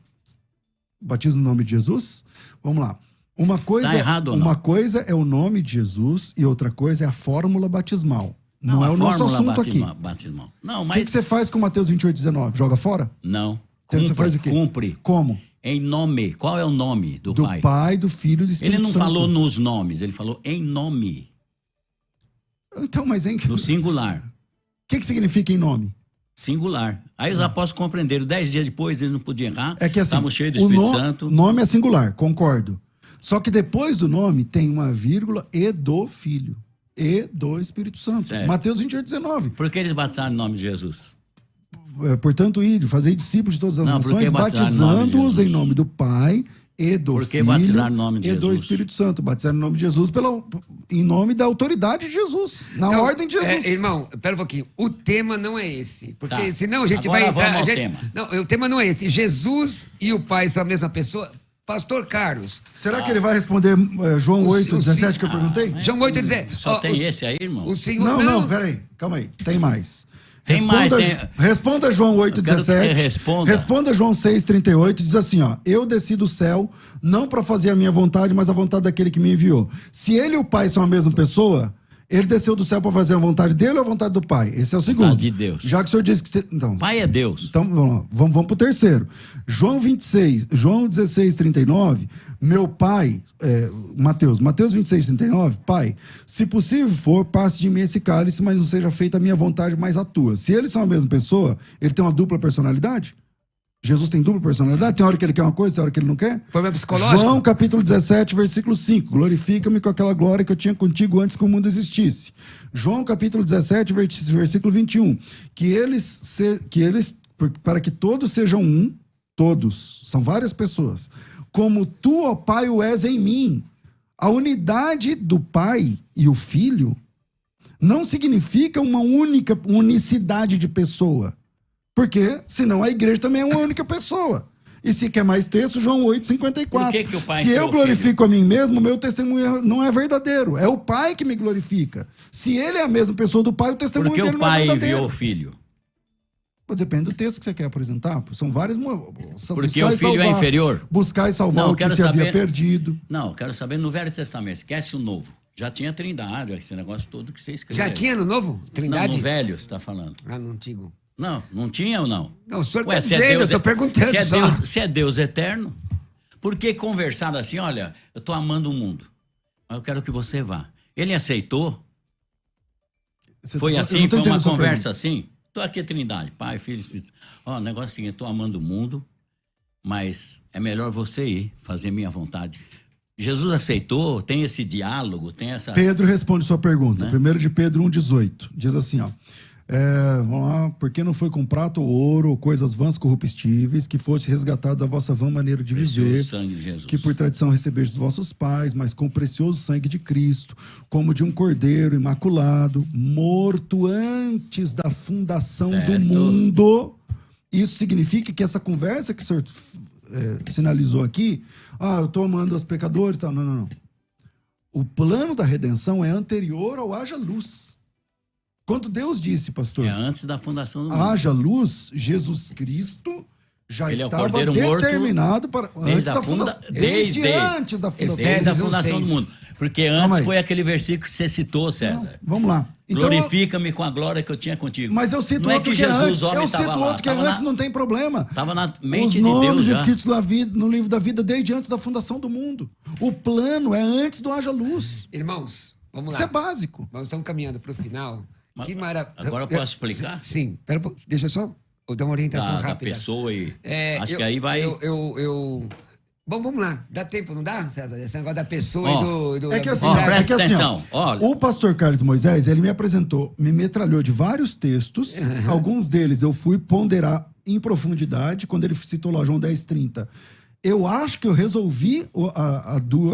Batismo no nome de Jesus? Vamos lá. Uma coisa, Tá errado ou não? uma coisa é o nome de Jesus e outra coisa é a fórmula batismal. Não é a o nosso fórmula assunto aqui. batismal. Não, O mas... que você faz com Mateus 28, 19? Joga fora? Não. Então você faz o quê? Cumpre. Como? Em nome. Qual é o nome do Pai? Do Pai, do Filho e do Espírito Ele não Santo. falou nos nomes, ele falou em nome. Então, mas No o singular. que significa em nome? Singular. Aí os apóstolos compreenderam. 10 dias depois eles não podiam errar. É que assim, Estavam cheios do o Espírito Santo. nome é singular, concordo. Só que depois do nome tem uma vírgula e do Filho. E do Espírito Santo. Certo. Mateus 28, 19. Por que eles batizaram em nome de Jesus? Portanto, fazer discípulos de todas as Não, nações, porque batizaram em nome de batizando-os Jesus? em nome do Pai e do Por que Filho batizaram em nome de e do Jesus? Espírito Santo. Batizaram em nome de Jesus em nome da autoridade de Jesus, na Não, ordem de Jesus. Irmão, pera um pouquinho. O tema não é esse. Porque Tá. senão a gente Agora vai entrar... vamos ao a gente... tema. Não, o tema não é esse. Jesus e o Pai são a mesma pessoa. Pastor Carlos. Será que ele vai responder João O 8, o 17 que eu Ah, perguntei? mas- João 8 diz... Só tem esse aí, irmão? O Senhor... Não, peraí. Calma aí. Tem mais. Tem mais, Responda João 8, Eu quero que 17. você responda. Responda João 6, 38. Diz assim, ó. Eu desci do céu, não para fazer a minha vontade, mas a vontade daquele que me enviou. Se ele e o Pai são a mesma pessoa, ele desceu do céu para fazer a vontade dele ou a vontade do Pai? Esse é o segundo. Vontade de Deus. Já que o senhor disse que... Então, Pai é Deus. então vamos lá. Vamos pro terceiro. João 16, 39. Meu Pai... Mateus 26, 39. Pai, se possível for, passe de mim esse cálice, mas não seja feita a minha vontade, mas a tua. Se eles são a mesma pessoa, ele tem uma dupla personalidade? Jesus tem dupla personalidade? Tem hora que ele quer uma coisa, tem hora que ele não quer? Problema psicológico? João capítulo 17, versículo 5. Glorifica-me com aquela glória que eu tinha contigo antes que o mundo existisse. João capítulo 17, versículo 21. Para que todos sejam um, todos, são várias pessoas, como tu, ó Pai, o és em mim. A unidade do Pai e o Filho não significa uma unicidade de pessoa. Porque, senão, a igreja também é uma única pessoa. E se quer mais texto, João 8, 54. Por que o Pai se enviou eu o glorifico a mim mesmo, meu testemunho não é verdadeiro. É o Pai que me glorifica. Se ele é a mesma pessoa do Pai, o testemunho Porque dele o não é Pai verdadeiro. enviou o Filho. Depende do texto que você quer apresentar. São várias... Porque o filho é inferior? Buscar e salvar Não, o que se havia perdido. Não, quero saber no Velho Testamento. Esquece o Novo. Já tinha Trindade, esse negócio todo que você escreveu. Já tinha no Novo? Trindade? Não, no Velho, você está falando. Ah, no Antigo. Não, não tinha ou não? Não, o senhor Ué, está dizendo, eu estou perguntando se é Deus eterno, por que conversar assim, olha, eu estou amando o mundo, mas eu quero que você vá. Ele aceitou? Foi assim? Foi uma conversa assim? Estou aqui, Trindade, Pai, Filho, Espírito. Ó, o negócio é o seguinte, estou amando o mundo, mas é melhor você ir, fazer minha vontade. Jesus aceitou, tem esse diálogo, tem essa... Pedro responde sua pergunta. Né? 1 de Pedro 1,18. Diz assim, ó. Vamos lá. Porque não foi com prata ou ouro ou coisas vãs corruptíveis que fosse resgatado da vossa vã maneira de viver, sangue de Jesus. que por tradição recebeste dos vossos pais, mas com o precioso sangue de Cristo, como de um cordeiro imaculado, morto antes da fundação do mundo. Isso significa que essa conversa que o senhor sinalizou aqui, eu estou amando os pecadores, tá? Não. O plano da redenção é anterior ao haja luz. Quando Deus disse, pastor... É antes da fundação do mundo. Haja luz, Jesus Cristo já Ele estava é o cordeiro determinado morto para... Antes da fundação. Desde antes da fundação. Desde a fundação do mundo. Porque antes foi aquele versículo que você citou, César. Não, vamos lá. Então, glorifica-me com a glória que eu tinha contigo. Mas eu cito não outro é que que é Jesus, antes. Eu homem, cito outro que é antes, não tem problema. Estava na mente de Os Deus nomes já. escritos no livro da vida desde antes da fundação do mundo. O plano é antes do haja luz. Irmãos, vamos lá. Isso é básico. Nós estamos caminhando para o final. Que maravilha. Agora eu posso explicar? Sim. Deixa eu só dar uma orientação rápida. Da pessoa e... acho que aí vai... Bom, vamos lá. Dá tempo, não dá, César? Esse negócio da pessoa e do... É que assim, presta assim, atenção. Olha. O pastor Carlos Moisés, ele me apresentou, me metralhou de vários textos. Alguns deles eu fui ponderar em profundidade, quando ele citou lá João 10:30. Eu acho que eu resolvi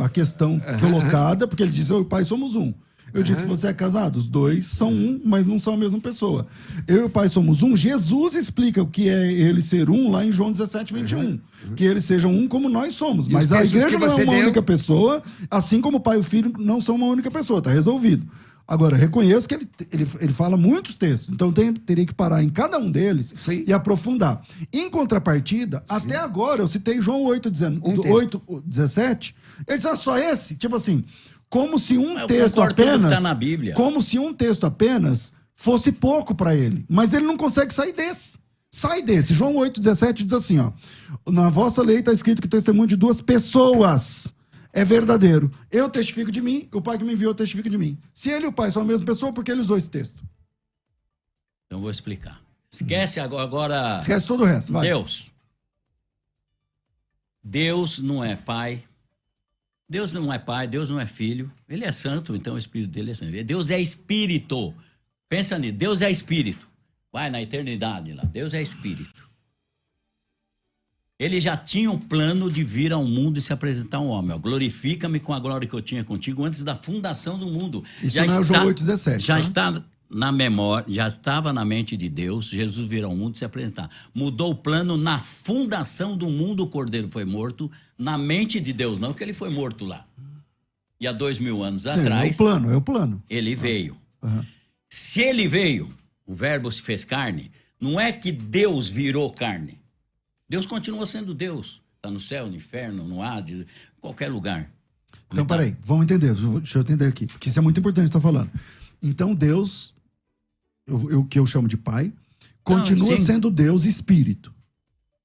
a questão colocada, porque ele disse, eu e o pai somos um. Eu disse, você é casado? Os dois são um, mas não são a mesma pessoa. Eu e o pai somos um. Jesus explica o que é ele ser um lá em João 17:21. Que eles sejam um como nós somos. Mas a igreja não é uma única pessoa, assim como o pai e o filho não são uma única pessoa. Está resolvido. Agora, reconheço que ele fala muitos textos. Então, teria que parar em cada um deles e aprofundar. Em contrapartida, até agora, eu citei João 8:17. Ele diz, só esse? Tipo assim... Como se um texto apenas, tá na Bíblia. Como se um texto apenas fosse pouco para ele. Mas ele não consegue sair desse. Sai desse. João 8:17 diz assim, ó. Na vossa lei está escrito que o testemunho de duas pessoas é verdadeiro. Eu testifico de mim, o pai que me enviou testifica de mim. Se ele e o pai são a mesma pessoa, por que ele usou esse texto? Então vou explicar. Esquece agora... Esquece todo o resto, vai. Deus não é pai... Deus não é pai, Deus não é filho. Ele é santo, então o espírito dele é santo. Deus é espírito. Pensa nisso, Deus é espírito. Vai na eternidade lá, Deus é espírito. Ele já tinha um plano de vir ao mundo e se apresentar um homem. Glorifica-me com a glória que eu tinha contigo antes da fundação do mundo. Isso já não é o João 8:17. Já está na memória, já estava na mente de Deus, Jesus vir ao mundo e se apresentar. Mudou o plano na fundação do mundo, o cordeiro foi morto, na mente de Deus, não que ele foi morto lá. E há 2000 anos atrás... É o plano. Ele veio. Se ele veio, o verbo se fez carne, não é que Deus virou carne. Deus continua sendo Deus. Está no céu, no inferno, no Hades, em qualquer lugar. Então, peraí, vamos entender. Deixa eu entender aqui, porque isso é muito importante estar falando. Então, Deus, o que eu chamo de pai, continua sendo Deus espírito.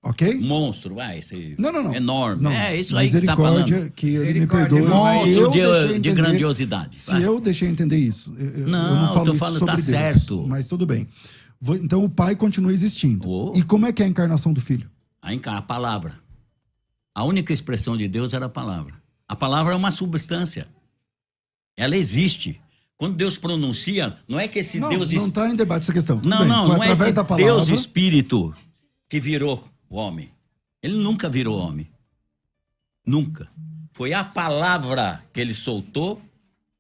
Ok? Monstro, vai ser não. enorme. Não. É isso aí que você está falando. Que ele me perdoe. Monstro de grandiosidade. Se eu deixei entender isso, eu não falo tô isso falando, sobre tá Deus, certo. Mas tudo bem. Então o pai continua existindo. E como é que é a encarnação do filho? A palavra. A única expressão de Deus era a palavra. A palavra é uma substância. Ela existe. Quando Deus pronuncia, não é que esse Deus... Não está em debate essa questão. Tudo não, bem. não é esse da palavra... Deus Espírito que virou o homem. Ele nunca virou homem. Nunca. Foi a palavra que ele soltou,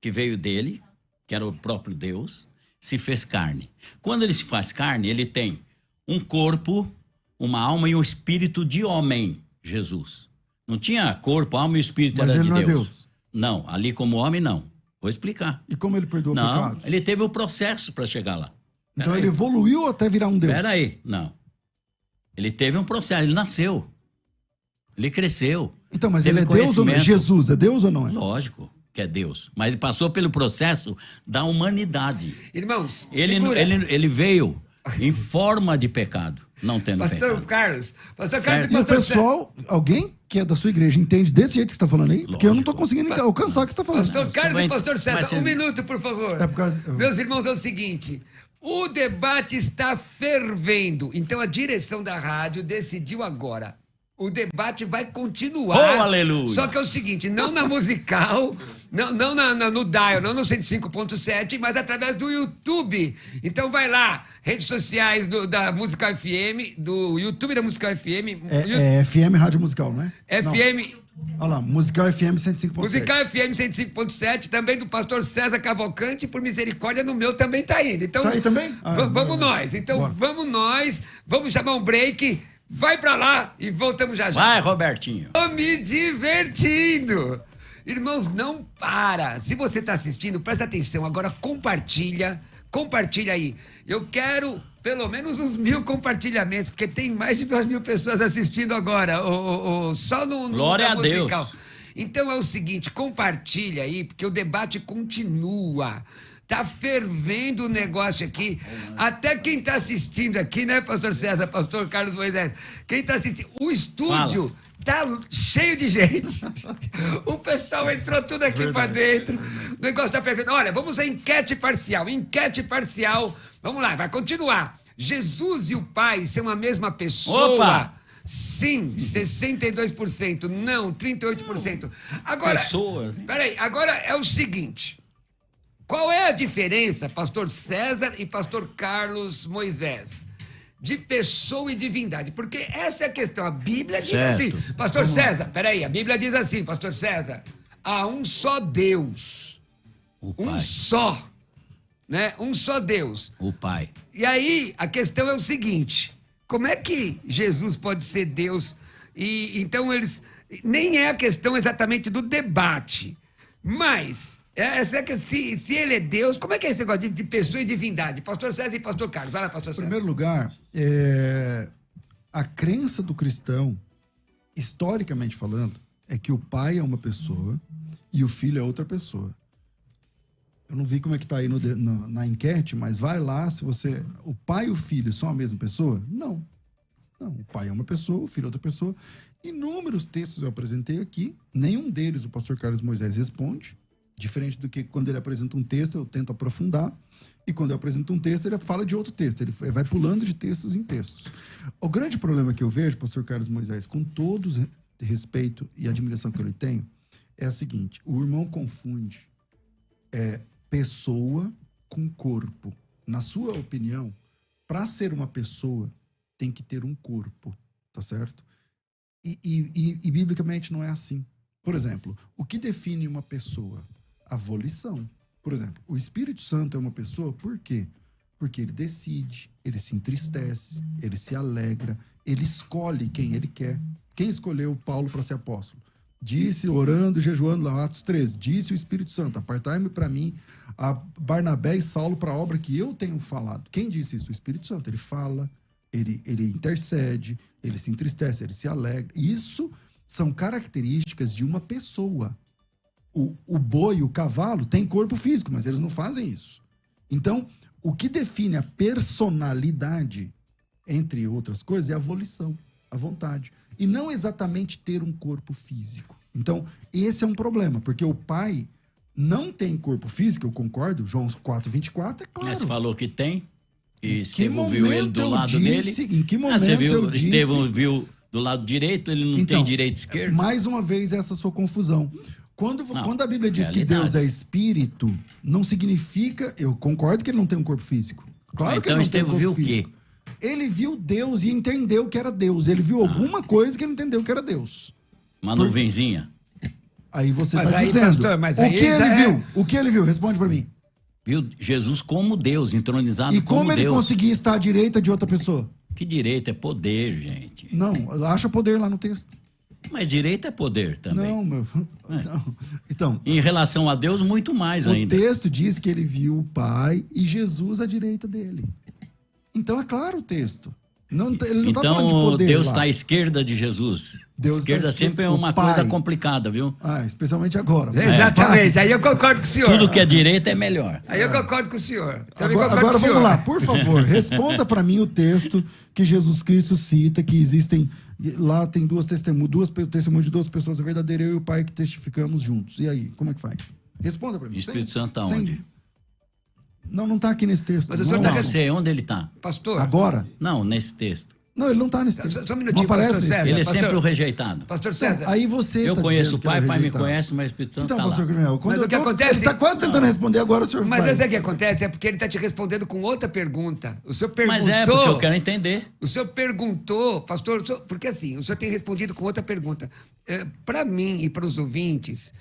que veio dele, que era o próprio Deus, se fez carne. Quando ele se faz carne, ele tem um corpo, uma alma e um espírito de homem, Jesus. Não tinha corpo, alma e espírito, mas era ele de não Deus. É Deus. Não, ali como homem não. Vou explicar. E como ele perdoou pecados? Não, ele teve o processo para chegar lá. Então ele evoluiu até virar um Deus? Espera aí, não. Ele teve um processo, ele nasceu. Ele cresceu. Então, mas teve ele é Deus ou não é? conhecimento. Jesus é Deus ou não é? Lógico que é Deus. Mas ele passou pelo processo da humanidade. Irmãos, Ele veio em forma de pecado, não tendo Pastor pecado. Carlos Certo. e E o Pastor pessoal, alguém que é da sua igreja, entende desse jeito que você está falando aí? Porque eu não estou Lógico. conseguindo alcançar o que você está falando. Pastor Você Carlos vai- e Pastor César, mas um você- minuto, por favor. É por causa... Meus irmãos, é o seguinte: o debate está fervendo. Então a direção da rádio decidiu agora. O debate vai continuar. Oh, aleluia! Só que é o seguinte, não na musical, não no dial, não no 105.7, mas através do YouTube. Então vai lá, redes sociais da Musical FM, do YouTube da Musical FM. É FM Rádio Musical, não é? Não. FM... Olha lá, Musical FM 105.7. Musical FM 105.7, também do pastor César Cavalcante, por misericórdia, no meu também tá indo. Então, Tá aí também? vamos nós. Então, Bora. vamos nós, vamos chamar um break, vai pra lá e voltamos já já. Vai, Robertinho. Tô me divertindo. Irmãos, não para. Se você tá assistindo, presta atenção. Agora compartilha aí. Eu quero pelo menos uns 1000 compartilhamentos, porque tem mais de 2.000 pessoas assistindo agora, só no Glória na a Deus. musical. Então é o seguinte, compartilha aí, porque o debate continua. Tá fervendo o negócio aqui. Até quem tá assistindo aqui, né, pastor César, pastor Carlos Moisés? Quem tá assistindo? O estúdio tá cheio de gente. O pessoal entrou tudo aqui pra dentro. O negócio tá fervendo. Olha, vamos à enquete parcial. Enquete parcial. Vamos lá, vai continuar. Jesus e o Pai são a mesma pessoa? Opa! Sim, 62%. Não, 38%. Agora, Pessoas, hein? peraí, agora é o seguinte. Qual é a diferença, pastor César e pastor Carlos Moisés, de pessoa e divindade? Porque essa é a questão. A Bíblia diz Certo. assim. Pastor César, peraí, a Bíblia diz assim, pastor César. Há um só Deus. O Um Pai. só. Né? Um só Deus. O Pai. E aí, a questão é o seguinte: como é que Jesus pode ser Deus? E então eles. Nem é a questão exatamente do debate, mas. Se ele é Deus, como é que é esse negócio de pessoa e divindade? Pastor César e pastor Carlos. Vai lá, pastor Em César. primeiro lugar, a crença do cristão, historicamente falando, é que o pai é uma pessoa e o filho é outra pessoa. Eu não vi como é que tá aí na enquete, mas vai lá, se você... O pai e o filho são a mesma pessoa? Não. Não, o pai é uma pessoa, o filho é outra pessoa. Inúmeros textos eu apresentei aqui, nenhum deles o pastor Carlos Moisés responde, diferente do que quando ele apresenta um texto, eu tento aprofundar, e quando eu apresento um texto, ele fala de outro texto, ele vai pulando de textos em textos. O grande problema que eu vejo, pastor Carlos Moisés, com todo respeito e admiração que eu lhe tenho, é a seguinte: o irmão confunde pessoa com corpo. Na sua opinião, para ser uma pessoa, tem que ter um corpo, tá certo? E biblicamente não é assim. Por exemplo, o que define uma pessoa? A volição. Por exemplo, o Espírito Santo é uma pessoa por quê? Porque ele decide, ele se entristece, ele se alegra, ele escolhe quem ele quer. Quem escolheu Paulo para ser apóstolo? Disse, orando e jejuando, lá Atos 13, disse o Espírito Santo: apartai-me para mim a Barnabé e Saulo para a obra que eu tenho falado. Quem disse isso? O Espírito Santo. Ele fala, ele intercede, ele se entristece, ele se alegra. Isso são características de uma pessoa. O boi, o cavalo, tem corpo físico, mas eles não fazem isso. Então, o que define a personalidade, entre outras coisas, é a volição, a vontade. E não exatamente ter um corpo físico. Então, esse é um problema, porque o pai não tem corpo físico, eu concordo, João 4:24, é claro. Mas falou que tem. E Em que Estevão viu ele do momento eu lado disse- dele. em que momento você viu, eu disse- Estevão viu do lado direito, ele não Então, tem direito esquerdo. Mais uma vez, essa sua confusão. Quando a Bíblia diz que realidade. Deus é espírito, não significa... Eu concordo que ele não tem um corpo físico. Claro que ele Então não tem um Estevão corpo viu o quê? físico. Ele viu Deus e entendeu que era Deus. Ele viu alguma coisa que ele entendeu que era Deus. Uma nuvenzinha. Aí você Mas está aí, dizendo. pastor, mas o aí que ele já é- viu? O que ele viu? Responde para mim. Viu Jesus como Deus, entronizado E como ele Deus. conseguia estar à direita de outra pessoa? Que direito é poder, gente. Não, acha poder lá no texto. Mas direito é poder também. Não, meu. Não. Então, Em relação a Deus, muito mais o ainda. texto diz que ele viu o Pai e Jesus à direita dele. Então é claro o texto. Ele não tá falando de Então, poder Deus lá. está à esquerda de Jesus. Deus Esquerda tá à sempre é esquerda, uma o Pai. coisa complicada, viu? Especialmente agora. Exatamente, aí eu concordo com o senhor. Tudo que é direita é melhor. Aí eu concordo com o senhor. Também Agora, concordo com o vamos senhor. lá, por favor, responda para mim o texto que Jesus Cristo cita, que existem, lá tem testemunhos de duas pessoas verdadeiras, eu e o Pai que testificamos juntos. E aí, como é que faz? Responda para mim. O Espírito Santo está onde? Não está aqui nesse texto. Mas o senhor tá Não sei onde ele está. Pastor, Agora? Não, nesse texto. Não, ele não está nesse texto. Só um minutinho, não aparece pastor nesse César. texto. Ele é pastor- sempre o rejeitado. pastor Então, César, aí você Eu tá conheço dizendo o que ele é Pai, o Pai me rejeitado. conhece, mas o Espírito Santo Então, está lá. pastor Grunel, quando Mas o que acontece- ele está quase tentando responder, agora o senhor mas vai. esse é que acontece, é porque ele está te respondendo com outra pergunta. O senhor perguntou... Mas é, porque eu quero entender. O senhor perguntou, pastor, porque assim, o senhor tem respondido com outra pergunta. Para mim e para os ouvintes,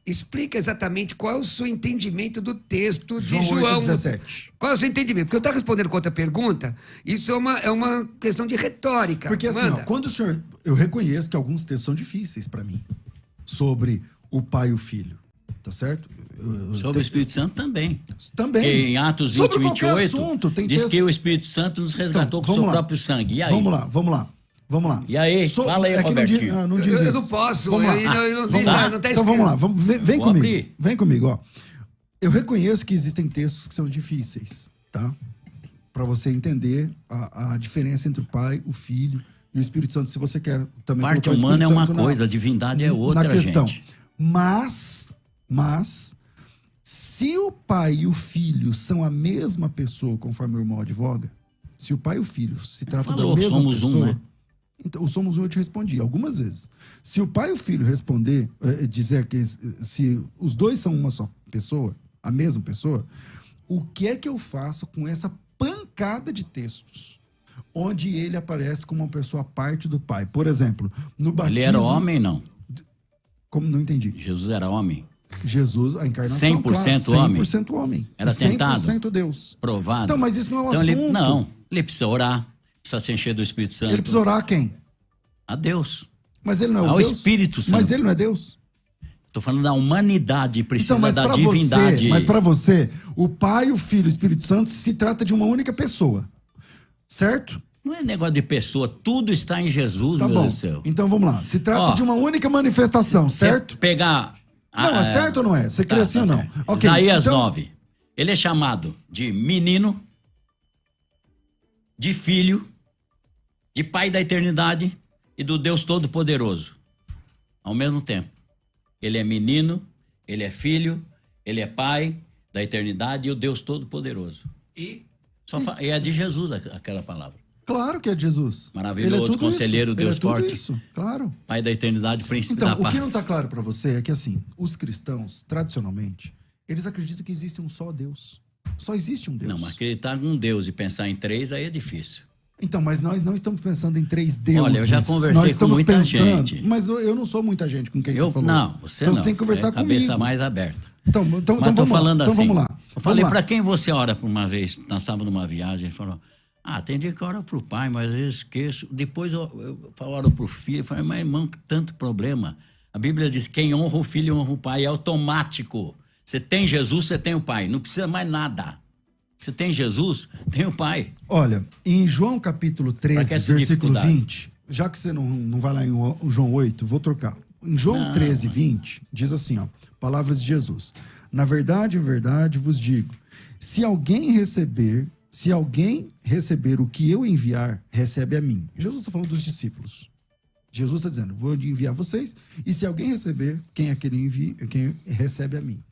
explica exatamente qual é o seu entendimento do texto de João. 8:17. Qual é o seu entendimento? Porque eu estou respondendo com outra pergunta, isso é uma questão de retórica. Porque assim, Manda. quando o senhor... Eu reconheço que alguns textos são difíceis para mim, sobre o pai e o filho, tá certo? Sobre o Espírito Santo também. Também. Porque em Atos 20, Sobre qualquer 28, assunto, tem diz textos... que o Espírito Santo nos resgatou com o vamos seu lá. próprio sangue. E aí? Vamos lá. E aí? Fala aí, que não diz, Robertinho. não diz Eu isso. não posso, Vamos lá. eu não Vamos vi, lá. não tá Então vamos lá, escrito. vem Vou comigo. abrir. Vem comigo, ó. Eu reconheço que existem textos que são difíceis, tá? Para você entender a diferença entre o Pai, o Filho e o Espírito Santo. Se você quer também Parte colocar o humana é Espírito uma Santo coisa, a divindade é outra, na questão. gente. Mas, se o Pai e o Filho são a mesma pessoa, conforme o irmão advoga, se o Pai e o Filho se tratam falou, da mesma somos um, pessoa... né? Então, o somos um eu te respondi algumas vezes. Se o pai e o filho responder, dizer que se os dois são uma só pessoa, a mesma pessoa, o que é que eu faço com essa pancada de textos onde ele aparece como uma pessoa à parte do pai? Por exemplo, no batismo... Ele era homem, não? Como? Não entendi. Jesus era homem? Jesus, a encarnação, 100% claro, homem? 100% homem. Era 100% tentado? Deus. Provado? Então, mas isso não é um Então, assunto. ele precisa orar, precisa se encher do Espírito Santo. Ele precisa orar a quem? A Deus. Mas ele não é o Ao Deus? Espírito Santo. Mas ele não é Deus? Estou falando da humanidade, precisa Então, da divindade. mas para você, o Pai, o Filho e o Espírito Santo se trata de uma única pessoa. Certo? Não é negócio de pessoa, tudo está em Jesus, Tá meu bom. Deus do céu. Então vamos lá. Se trata Ó, de uma única manifestação, certo? Se pegar... Não, é certo ou não é? Você crê assim ou não? certo. Ok, Isaías então- 9. Ele é chamado de menino, de filho, de pai da eternidade e do Deus Todo-Poderoso. Ao mesmo tempo. Ele é menino, ele é filho, ele é pai da eternidade e o Deus Todo-Poderoso. E E é de Jesus aquela palavra. Claro que é Jesus. Maravilhoso, Ele é tudo conselheiro, isso. Deus Ele é tudo forte. Isso, claro. Pai da eternidade, príncipe Então, da o paz. que não está claro para você é que, assim, os cristãos, tradicionalmente, eles acreditam que existe um só Deus. Só existe um Deus. Não, mas acreditar em um Deus e pensar em três, aí é difícil. Então, mas nós não estamos pensando em 3 deuses. Olha, eu já conversei Nós com estamos muita pensando, gente. Mas eu não sou muita gente com quem você falou. Não, você então não. Você tem que conversar é cabeça comigo. mais aberta. Então Mas vamos tô lá. falando Então assim. vamos lá. Eu falei, Vamos lá. para quem você ora por uma vez? Nós estávamos numa viagem, ele falou, tem dia que eu oro pro pai, mas eu esqueço. Depois eu oro pro filho. Eu falei, mas irmão, que tanto problema. A Bíblia diz, quem honra o filho honra o pai. É automático. Você tem Jesus, você tem o pai. Não precisa mais nada. Você tem Jesus, tem o pai. Olha, em João capítulo Pra que 13, essa versículo dificuldade? 20, já que você não vai lá em João 8, vou trocar. Em João Não. 13, 20, diz assim, ó, palavras de Jesus. Na verdade, em verdade vos digo, se alguém receber o que eu enviar, recebe a mim. Jesus está falando dos discípulos. Jesus está dizendo, vou enviar vocês, e se alguém receber, quem é que ele envia, quem recebe a mim.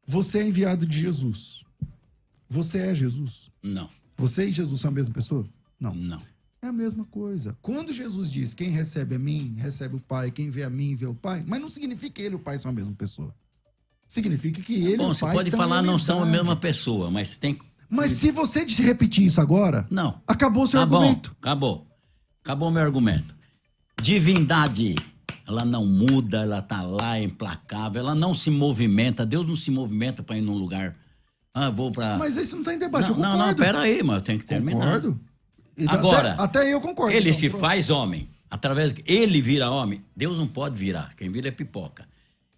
Você é enviado de Jesus. Você é Jesus. Não, Você e Jesus são a mesma pessoa? Não. não. É a mesma coisa. Quando Jesus diz, quem recebe a mim, recebe o Pai, quem vê a mim, vê o Pai, mas não significa que ele e o Pai são a mesma pessoa. Significa que ele e Bom, o você Pai pode estão falar em não são a unidade. mesma pessoa, mas tem... Mas se você repetir isso agora, Não. acabou o seu Tá bom, argumento. acabou. Acabou o meu argumento. Divindade, ela não muda, ela tá lá, é implacável, ela não se movimenta. Deus não se movimenta para ir num lugar. Vou para. Mas isso não está em debate, não, eu concordo. não, pera aí, mas eu tenho que terminar. Concordo. E Agora, até eu concordo. Ele então, se pronto. faz homem. Através ele vira homem. Deus não pode virar. Quem vira é pipoca.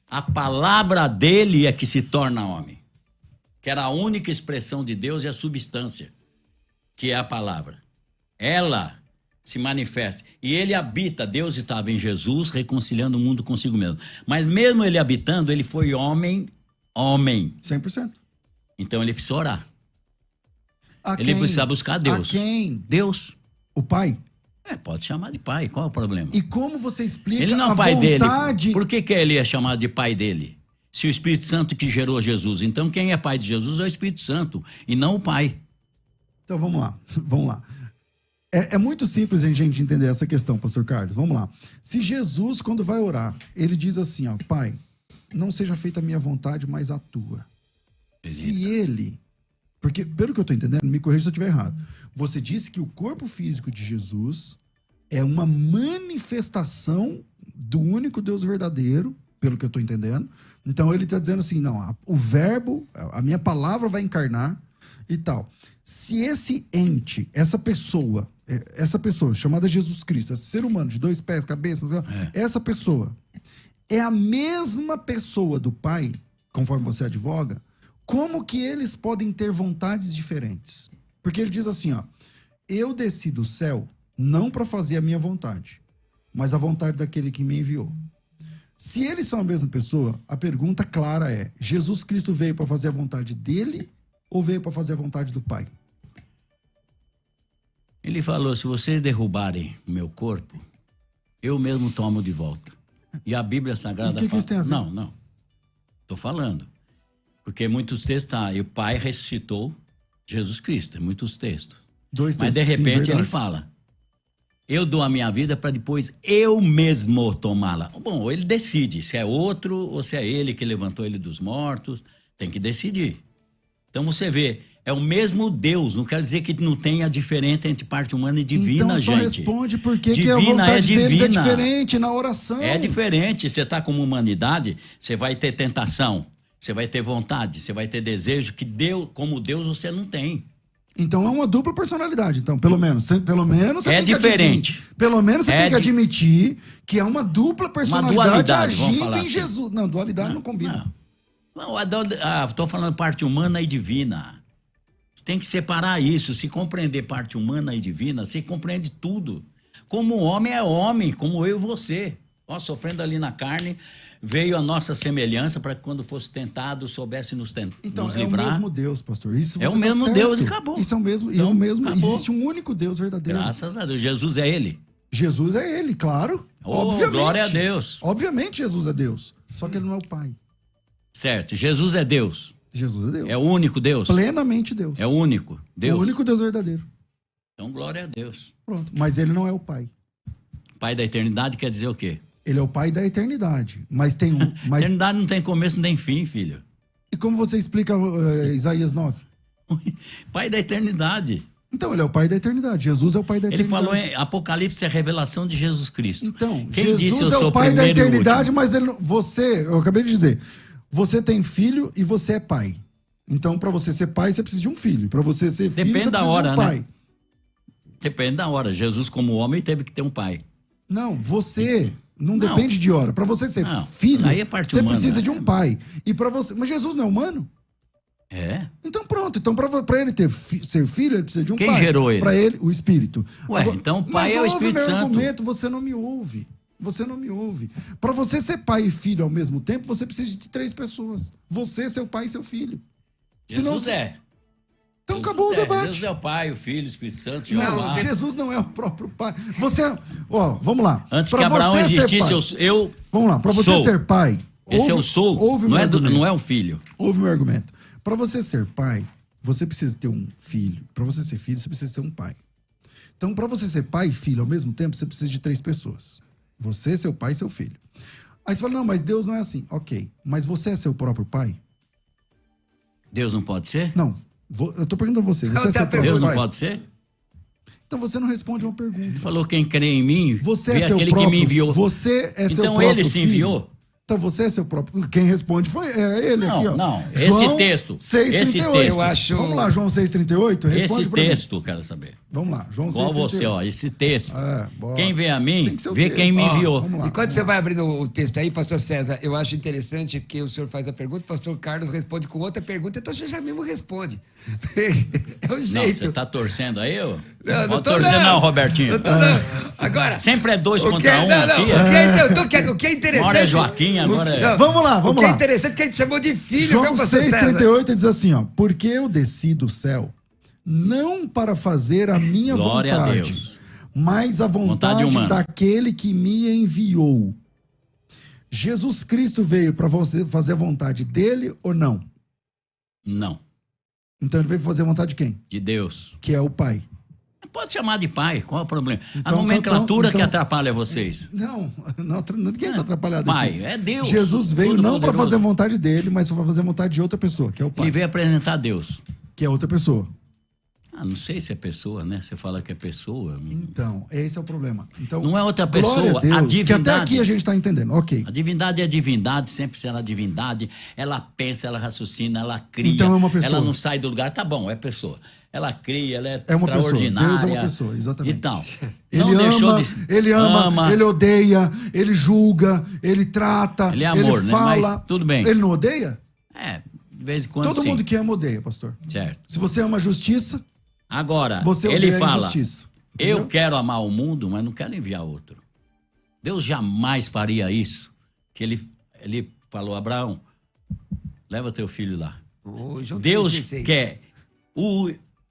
A palavra dele é que se torna homem. Que era a única expressão de Deus e a substância, que é a palavra. ela se manifeste. E ele habita, Deus estava em Jesus, reconciliando o mundo consigo mesmo. Mas mesmo ele habitando, ele foi homem. 100%. Então ele precisa orar. A Ele precisa buscar Deus. A quem? Deus. O pai. Pode chamar de pai, qual é o problema? E como você explica Ele não é a pai vontade... dele. Por que ele é chamado de pai dele? Se o Espírito Santo que gerou Jesus. Então quem é pai de Jesus é o Espírito Santo e não o pai. Então vamos lá. É muito simples a gente entender essa questão, pastor Carlos. Vamos lá. Se Jesus, quando vai orar, ele diz assim, ó, Pai, não seja feita a minha vontade, mas a tua. Se ele... Porque, pelo que eu estou entendendo, me corrija se eu estiver errado. Você disse que o corpo físico de Jesus é uma manifestação do único Deus verdadeiro, pelo que eu estou entendendo. Então ele está dizendo assim, não, o verbo, a minha palavra vai encarnar e tal. Se esse ente, essa pessoa chamada Jesus Cristo, esse ser humano de 2 pés, cabeça, essa pessoa é a mesma pessoa do Pai, conforme você advoga, como que eles podem ter vontades diferentes? Porque ele diz assim, ó, eu desci do céu não para fazer a minha vontade, mas a vontade daquele que me enviou. Se eles são a mesma pessoa, a pergunta clara é, Jesus Cristo veio para fazer a vontade dele ou veio para fazer a vontade do Pai? Ele falou, se vocês derrubarem o meu corpo, eu mesmo tomo de volta. E a Bíblia Sagrada fala... que isso tem a ver? Não. Estou falando. Porque muitos textos, e o Pai ressuscitou Jesus Cristo, é muitos textos. 2 textos, mas de repente sim, ele fala, eu dou a minha vida para depois eu mesmo tomá-la. Bom, ou ele decide se é outro ou se é ele que levantou ele dos mortos, tem que decidir. Então você vê, é o mesmo Deus, não quer dizer que não tenha diferença entre parte humana e divina, então, só gente. Responde por que divina a vontade deles é divina. diferente na oração. É diferente, você está como humanidade, você vai ter tentação, você vai ter vontade, você vai ter desejo que Deus, como Deus você não tem. Então é uma dupla personalidade, então, pelo menos você é tem que diferente. Admitir, pelo menos você tem que admitir que é uma dupla personalidade uma dualidade, agindo em assim. Jesus. Não, dualidade não combina. Não, estou falando parte humana e divina. Você tem que separar isso, se compreender parte humana e divina, você compreende tudo. Como o homem é homem, como eu e você. Ó, sofrendo ali na carne, veio a nossa semelhança para que quando fosse tentado, soubesse nos livrar. Então, é o mesmo Deus, pastor. Isso é o mesmo Deus e acabou. Isso é o mesmo, então, existe um único Deus verdadeiro. Graças a Deus. Jesus é ele. Jesus é ele, claro. Obviamente. Glória a Deus. Obviamente Jesus é Deus. Só que ele não é o Pai. Certo. Jesus é Deus. Jesus é Deus. É o único Deus. Plenamente Deus. É o único Deus. O único Deus verdadeiro. Então, glória a Deus. Pronto. Mas ele não é o Pai. Pai da eternidade quer dizer o quê? Ele é o Pai da eternidade. Mas tem um. Mas... Eternidade não tem começo nem fim, filho. E como você explica Isaías 9? Pai da eternidade. Então, ele é o Pai da eternidade. Jesus é o Pai da eternidade. Ele falou em Apocalipse, é a revelação de Jesus Cristo. Então, quem Jesus disse eu é sou o Pai da primeiro e eternidade, último? mas ele não... eu acabei de dizer, você tem filho e você é pai. Então, para você ser pai, você precisa de um filho. Para você ser filho, Depende você da precisa hora, de um pai. né? Depende da hora. Jesus, como homem, teve que ter um pai. Não, você não depende de hora. Para você ser filho, aí é parte você humana, precisa de um pai. E para você, mas Jesus não é humano? É. Então pronto. Então para ele ser filho, ele precisa de um pai. Quem gerou ele? Para ele, o Espírito. Ué, então o pai é o Espírito meu Santo. Argumento, você não me ouve. Você não me ouve. Para você ser pai e filho ao mesmo tempo, você precisa de 3 pessoas. Você, seu pai e seu filho. Jesus é. Então acabou o debate. Jesus é o Pai, o Filho, o Espírito Santo. Não, Jesus não é o próprio Pai. Você, vamos lá. Antes que Abraão existisse, eu vamos lá, para você ser pai. Esse eu sou, não é um filho. Ouve o meu argumento. Para você ser pai, você precisa ter um filho. Para você ser filho, você precisa ser um pai. Então, para você ser pai e filho ao mesmo tempo, você precisa de 3 pessoas. Você, seu pai e seu filho. Aí você fala, não, mas Deus não é assim. Ok, mas você é seu próprio pai? Deus não pode ser? Não. Eu tô perguntando a você. Você é seu próprio Deus pai? não pode ser? Então você não responde uma pergunta. Ele falou, quem crê em mim, você vê é seu aquele próprio, que me enviou. Você é seu então próprio ele se enviou? Filho. Então você é seu próprio... Quem responde é ele aqui, ó. Não, João esse texto. 6,38. Esse texto. Eu acho... Vamos lá, João 6,38? Esse texto, eu quero saber. Vamos lá, João Igual 6, você, 31. ó, esse texto. Bora. Quem vê a mim, Tem que ser o vê texto. quem me Ó, enviou. vamos lá, Enquanto vamos você lá. vai abrindo o texto aí, pastor César, eu acho interessante que o senhor faz a pergunta, o pastor Carlos responde com outra pergunta, então você já mesmo responde. É o Não, jeito. você tá torcendo aí, ô? Não Pode tô torcer não, Robertinho. Não tô não. Agora... Sempre é dois o que, contra um não, não, aqui. o que é interessante... Uma hora é Joaquim, agora é... Não, Vamos lá, o vamos que é lá. interessante é que a gente chamou de filho, João viu, pastor César? 6,38 diz assim, ó. Porque eu desci do céu, não para fazer a minha Glória a vontade, Deus. mas a vontade humana. daquele que me enviou. Jesus Cristo veio para você fazer a vontade dele ou não? Não, Então ele veio fazer a vontade de quem? de Deus. Que é o Pai. Pode chamar de pai, qual é o problema? A Então, nomenclatura então- que atrapalha vocês. Não, ninguém está atrapalhado Pai, aqui. é Deus. Jesus veio Todo não para poderoso. fazer a vontade dele, mas para fazer a vontade de outra pessoa, que é o Pai. Ele veio apresentar Deus. Que é outra pessoa. Ah, não sei se é pessoa, né? Você fala que é pessoa. Então, esse é o problema. Então, Não é outra glória pessoa, a Deus, a que até divindade. aqui a gente está entendendo. Ok. A divindade é divindade, sempre será divindade. Ela pensa, ela raciocina, ela cria. Então é uma pessoa. Ela não sai do lugar. Tá bom, é pessoa. Ela cria, ela é, É uma pessoa. extraordinária. Deus é uma pessoa, exatamente. Então, Ele não deixou ama, de... ele ama, ele odeia, ele julga, ele trata, Ele é amor, ele né? fala. Mas tudo bem. Ele não odeia? É, de vez em quando Todo sim. mundo que ama odeia, pastor. Certo. Se você ama a justiça, Agora, você ele odeia a fala, injustiça. eu Entendeu? quero amar o mundo, mas não quero enviar outro. Deus jamais faria isso. Que ele falou, Abraão, leva teu filho lá. Ô, João Deus 16. quer,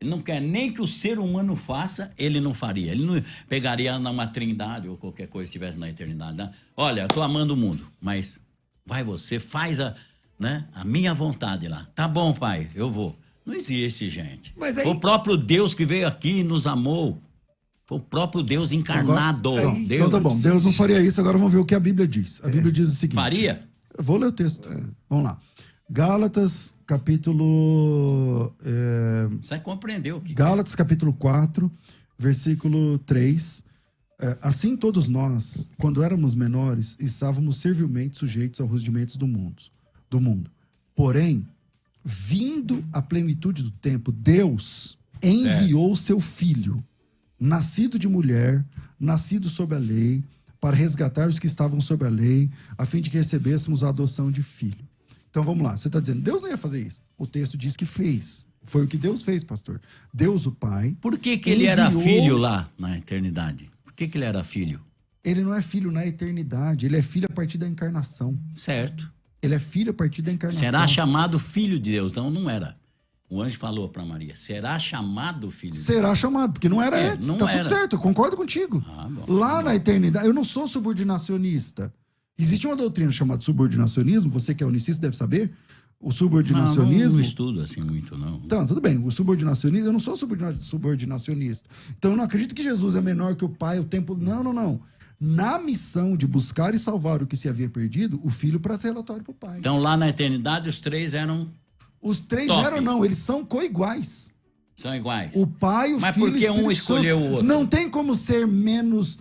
não quer nem que o ser humano faça, ele não faria. Ele não pegaria numa trindade ou qualquer coisa que estivesse na eternidade. Né? Olha, eu estou amando o mundo, mas vai você, faz a minha vontade lá. Tá bom, pai, eu vou. Não existe, gente. Mas aí- Foi o próprio Deus que veio aqui e nos amou. Foi o próprio Deus encarnado. Agora, Deus então tá bom, Deus não faria isso, agora vamos ver o que a Bíblia diz. A Bíblia diz o seguinte. faria? Eu vou ler o texto. Vamos lá. Gálatas, capítulo... Você compreendeu o que Gálatas, capítulo 4, versículo 3. Assim todos nós, quando éramos menores, estávamos servilmente sujeitos aos rudimentos do mundo. Porém, vindo a plenitude do tempo, Deus enviou seu Filho, nascido de mulher, nascido sob a lei, para resgatar os que estavam sob a lei, a fim de que recebêssemos a adoção de filho. Então vamos lá, você está dizendo, Deus não ia fazer isso. O texto diz que fez. Foi o que Deus fez, pastor. Deus, o Pai, Por que ele era enviou- filho lá na eternidade? Por que ele era filho? ele não é filho na eternidade, ele é filho a partir da encarnação. Certo. Ele é filho a partir da encarnação. Será chamado filho de Deus. Então não era. O anjo falou para Maria, será chamado filho de Deus. Será chamado, porque não era antes. não Tá era. tudo certo, eu concordo contigo. Ah, bom. Lá na eternidade, eu não sou subordinacionista. Existe uma doutrina chamada subordinacionismo, você que é unicista deve saber. O subordinacionismo... Não estudo assim muito, não. Então, tudo bem, o subordinacionismo, eu não sou subordinacionista. Então, eu não acredito que Jesus é menor que o Pai, o tempo... Não. Na missão de buscar e salvar o que se havia perdido, o Filho para ser relatório para o Pai. Então lá na eternidade os três Os três top. eram, não, eles são coiguais. são iguais. O Pai, o Mas Filho por que e o Espírito um escolheu Santo. o outro? Não tem como ser menos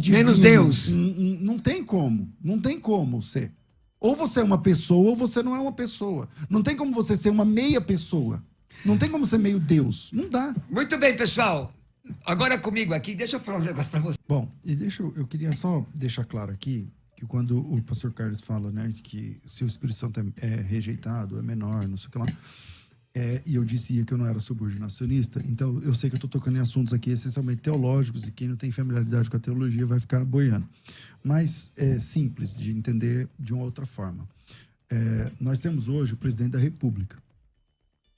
divino. Menos Deus. Não tem como. Não tem como ser. Ou você é uma pessoa ou você não é uma pessoa. Não tem como você ser uma meia pessoa. Não tem como ser meio Deus. Não dá. Muito bem, pessoal. Agora comigo aqui, deixa eu falar um negócio para você. Bom, e eu queria só deixar claro aqui que quando o pastor Carlos fala, né, que se o Espírito Santo é rejeitado, é menor, não sei o que lá, e eu dizia que eu não era subordinacionista, então eu sei que eu estou tocando em assuntos aqui essencialmente teológicos e quem não tem familiaridade com a teologia vai ficar boiando. Mas é simples de entender de uma outra forma. Nós temos hoje o presidente da República.